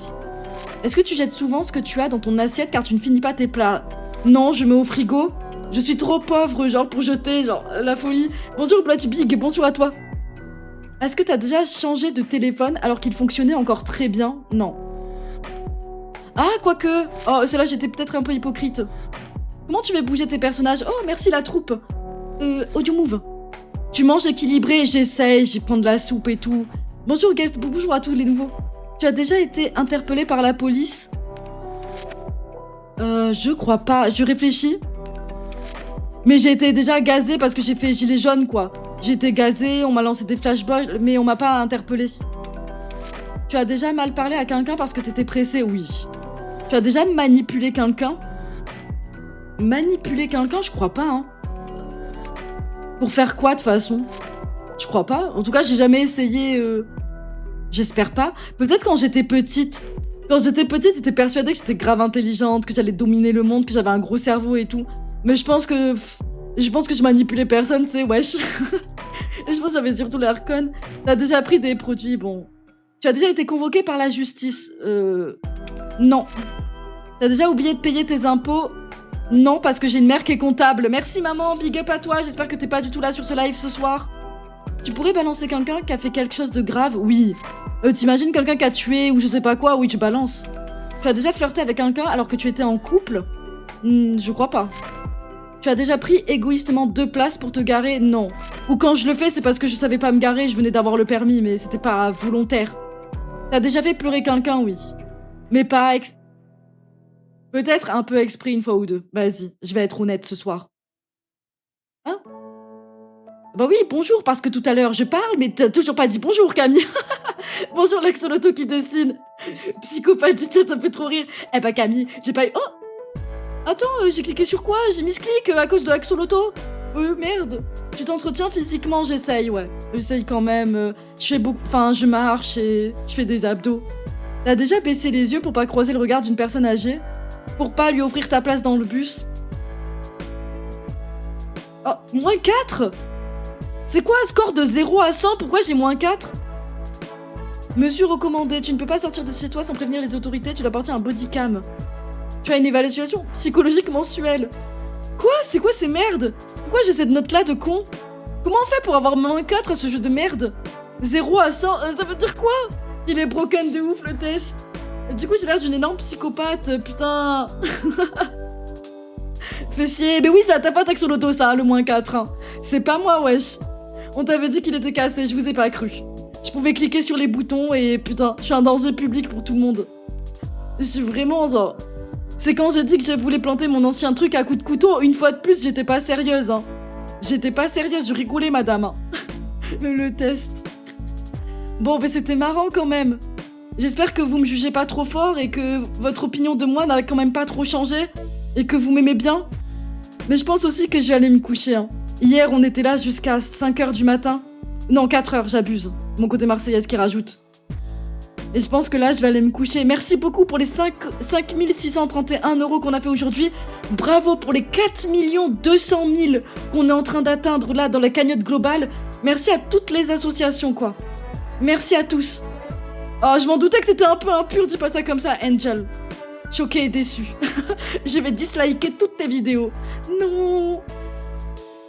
Est-ce que tu jettes souvent ce que tu as dans ton assiette car tu ne finis pas tes plats? Non, je mets au frigo. Je suis trop pauvre, genre, pour jeter, genre, la folie. Bonjour Blood Big, bonjour à toi. Est-ce que t'as déjà changé de téléphone alors qu'il fonctionnait encore très bien? Non. Ah, quoique. Oh, celle-là, j'étais peut-être un peu hypocrite. Comment tu fais bouger tes personnages? Oh, merci la troupe. Audio move. Tu manges équilibré, j'essaye, j'y prends de la soupe et tout. Bonjour guest, bonjour à tous les nouveaux. Tu as déjà été interpellé par la police? Je crois pas, je réfléchis. Mais j'ai été déjà gazée parce que j'ai fait gilet jaune quoi. J'ai été gazée, on m'a lancé des flashballs, mais on m'a pas interpellé. Tu as déjà mal parlé à quelqu'un parce que t'étais pressé? Oui. Tu as déjà manipulé quelqu'un? Manipuler quelqu'un, je crois pas, hein. Pour faire quoi, de toute façon? Je crois pas. En tout cas, j'ai jamais essayé... J'espère pas. Peut-être quand j'étais petite. Quand j'étais petite, j'étais persuadée que j'étais grave intelligente, que j'allais dominer le monde, que j'avais un gros cerveau et tout. Mais je pense que... je manipulais personne, tu sais, wesh. Et je pense que j'avais surtout l'air conne. T'as déjà pris des produits, bon... Tu as déjà été convoqué par la justice? Non. T'as déjà oublié de payer tes impôts? Non, parce que j'ai une mère qui est comptable. Merci maman, big up à toi, j'espère que t'es pas du tout là sur ce live ce soir. Tu pourrais balancer quelqu'un qui a fait quelque chose de grave? Oui. T'imagines quelqu'un qui a tué ou je sais pas quoi? Oui, tu balances. Tu as déjà flirté avec quelqu'un alors que tu étais en couple? Je crois pas. Tu as déjà pris égoïstement 2 places pour te garer? Non. Ou quand je le fais, c'est parce que je savais pas me garer, je venais d'avoir le permis, mais c'était pas volontaire. T'as déjà fait pleurer quelqu'un? Oui. Mais pas peut-être un peu exprès une fois ou deux. Vas-y, je vais être honnête ce soir. Hein? Bah oui, bonjour, parce que tout à l'heure je parle, mais t'as toujours pas dit bonjour Camille. Bonjour l'exoloto qui dessine. Psychopathe du chat, ça me fait trop rire. Eh bah Camille, j'ai pas eu... Oh! Attends, j'ai cliqué sur quoi? J'ai mis ce clic à cause de l'exoloto. Merde. Tu t'entretiens physiquement? J'essaye, ouais. J'essaye quand même. Je fais beaucoup... Enfin, je marche et je fais des abdos. T'as déjà baissé les yeux pour pas croiser le regard d'une personne âgée? Pour pas lui offrir ta place dans le bus? Oh, moins 4? C'est quoi un score de 0 à 100? Pourquoi j'ai moins 4? Mesure recommandée. Tu ne peux pas sortir de chez toi sans prévenir les autorités. Tu dois porter un bodycam. Tu as une évaluation psychologique mensuelle. Quoi? C'est quoi ces merdes? Pourquoi j'ai cette note-là de con? Comment on fait pour avoir moins 4 à ce jeu de merde? 0 à 100, ça veut dire quoi? Il est broken de ouf le test. Du coup, j'ai l'air d'une énorme psychopathe, putain. Fais chier. Mais oui, c'est à ta faute avec son auto, ça, le moins 4. Hein. C'est pas moi, wesh. On t'avait dit qu'il était cassé, je vous ai pas cru. Je pouvais cliquer sur les boutons et putain, je suis un danger public pour tout le monde. Je suis vraiment genre... C'est quand j'ai dit que je voulais planter mon ancien truc à coups de couteau, une fois de plus, j'étais pas sérieuse. Hein. J'étais pas sérieuse, je rigolais, madame. Hein. Le test. Bon, mais c'était marrant quand même. J'espère que vous me jugez pas trop fort et que votre opinion de moi n'a quand même pas trop changé et que vous m'aimez bien. Mais je pense aussi que je vais aller me coucher. Hein. Hier, on était là jusqu'à 5h du matin. Non, 4h, j'abuse. Mon côté marseillaise qui rajoute. Et je pense que là, je vais aller me coucher. Merci beaucoup pour les 5 631 € qu'on a fait aujourd'hui. Bravo pour les 4 200 000 qu'on est en train d'atteindre là dans la cagnotte globale. Merci à toutes les associations, quoi. Merci à tous. Oh, je m'en doutais que t'étais un peu impur, dis pas ça comme ça, Angel. Choqué et déçu. Je vais disliker toutes tes vidéos. Non.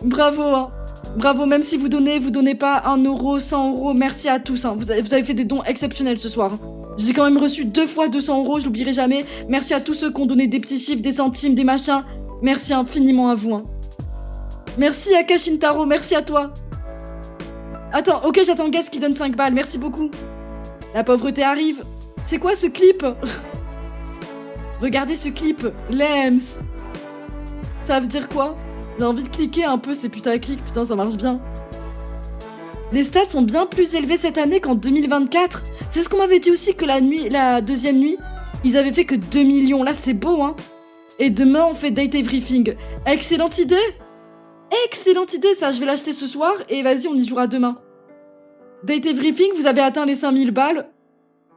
Bravo, hein. Bravo, même si vous donnez pas 1 €, 100 €, merci à tous. Hein. Vous avez fait des dons exceptionnels ce soir. J'ai quand même reçu 2 fois 200 €, je l'oublierai jamais. Merci à tous ceux qui ont donné des petits chiffres, des centimes, des machins. Merci infiniment à vous. Hein. Merci à Kashintaro, merci à toi. Attends, ok, j'attends Guest qui donne 5 balles, merci beaucoup. La pauvreté arrive. C'est quoi ce clip? Regardez ce clip. Lems. Ça veut dire quoi? J'ai envie de cliquer un peu ces putaclics, putain ça marche bien. Les stats sont bien plus élevés cette année qu'en 2024. C'est ce qu'on m'avait dit aussi que la deuxième nuit, ils avaient fait que 2 millions. Là c'est beau hein. Et demain on fait date briefing. Excellente idée. Excellente idée ça, je vais l'acheter ce soir et vas-y on y jouera demain. Date briefing, vous avez atteint les 5000 balles.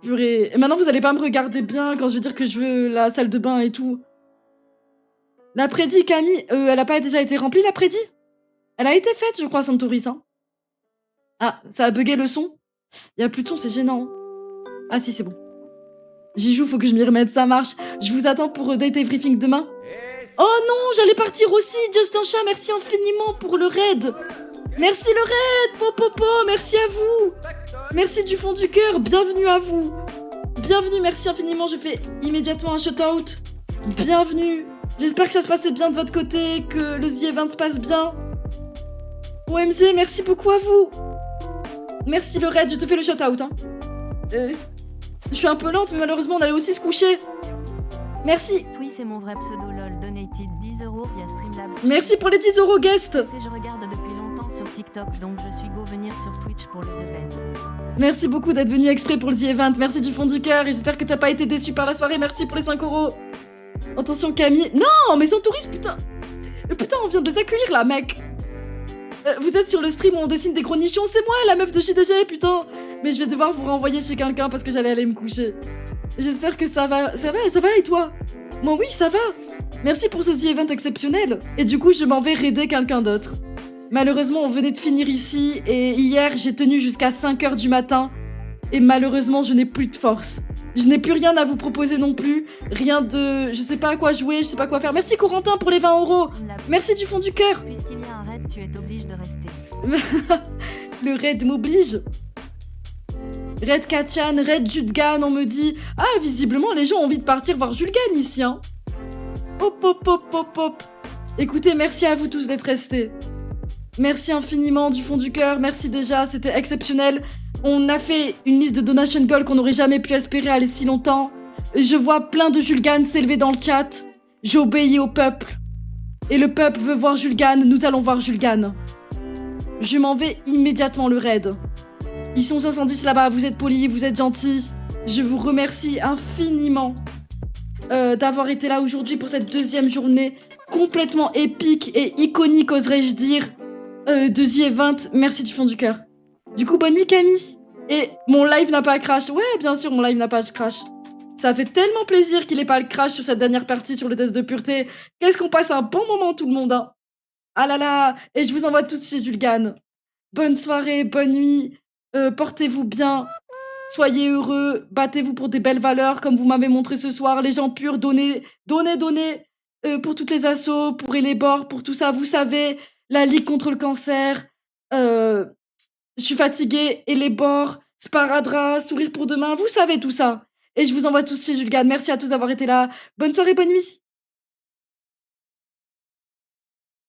Et maintenant vous allez pas me regarder bien quand je vais dire que je veux la salle de bain et tout. La prédit, Camille, elle a pas déjà été remplie, la prédit? Elle a été faite, je crois, Santoris. Hein. Ah, ça a bugué le son? Y a plus de son, c'est gênant. Ah si, c'est bon. J'y joue, faut que je m'y remette, ça marche. Je vous attends pour date briefing demain. Oh non, j'allais partir aussi, Justin Chat, merci infiniment pour le raid. Merci le raid, Popopo, merci à vous. Merci du fond du cœur, bienvenue à vous. Bienvenue, merci infiniment, je fais immédiatement un shout-out. Bienvenue. J'espère que ça se passait bien de votre côté, que le The Event se passe bien. OMG, merci beaucoup à vous. Merci le raid, je te fais le shout-out. Hein. Je suis un peu lente, mais malheureusement, on allait aussi se coucher. Merci. Oui, c'est mon vrai pseudo lol, donated 10 € via Streamlabs. Merci pour les 10 € guest. Je regarde depuis longtemps sur TikTok, donc je suis go venir sur Twitch pour les events. Merci beaucoup d'être venu exprès pour le The Event. Merci du fond du cœur et j'espère que t'as pas été déçu par la soirée. Merci pour les 5 €. Attention Camille. Non, mais sans touriste, putain. Putain, on vient de les accueillir là, mec. Vous êtes sur le stream où on dessine des gros nichons. C'est moi, la meuf de JDG, putain. Mais je vais devoir vous renvoyer chez quelqu'un parce que j'allais aller me coucher. J'espère que ça va. Ça va et toi? Moi oui, ça va. Merci pour ce The Event exceptionnel. Et du coup, je m'en vais raider quelqu'un d'autre. Malheureusement, on venait de finir ici et hier, j'ai tenu jusqu'à 5h du matin. Et malheureusement, je n'ai plus de force. Je n'ai plus rien à vous proposer non plus. Rien de... Je sais pas à quoi jouer, je sais pas quoi faire. Merci Corentin pour les 20 €. Merci du fond du cœur. Puisqu'il y a un raid, tu es obligé de rester. Le raid m'oblige. Raid Kachan, raid Julgan, on me dit... Ah, visiblement, les gens ont envie de partir voir Julgan ici, hein. Hop, hop, hop, hop, hop. Écoutez, merci à vous tous d'être restés. Merci infiniment du fond du cœur. Merci déjà, c'était exceptionnel. On a fait une liste de donation goal qu'on n'aurait jamais pu espérer aller si longtemps. Je vois plein de Julgan s'élever dans le chat. J'obéis au peuple. Et le peuple veut voir Julgan, nous allons voir Julgan. Je m'en vais immédiatement le raid. Ils sont 510 là-bas, vous êtes polis, vous êtes gentils. Je vous remercie infiniment d'avoir été là aujourd'hui pour cette deuxième journée complètement épique et iconique, oserais-je dire, de The Event. Merci du fond du cœur. Du coup, bonne nuit Camille. Et mon live n'a pas crash. Ouais, bien sûr, mon live n'a pas crash. Ça fait tellement plaisir qu'il ait pas le crash sur cette dernière partie sur le test de pureté. Qu'est-ce qu'on passe un bon moment tout le monde, hein. Ah là là. Et je vous envoie tous chez Julgan. Bonne soirée, bonne nuit. Portez-vous bien. Soyez heureux. Battez-vous pour des belles valeurs comme vous m'avez montré ce soir. Les gens purs, donnez. Pour toutes les assos, pour les bords, pour tout ça. Vous savez, la Ligue contre le cancer. Je suis fatiguée, et les bords, sparadrap, sourire pour demain, vous savez tout ça. Et je vous envoie tous chez Julgan. Merci à tous d'avoir été là. Bonne soirée, bonne nuit.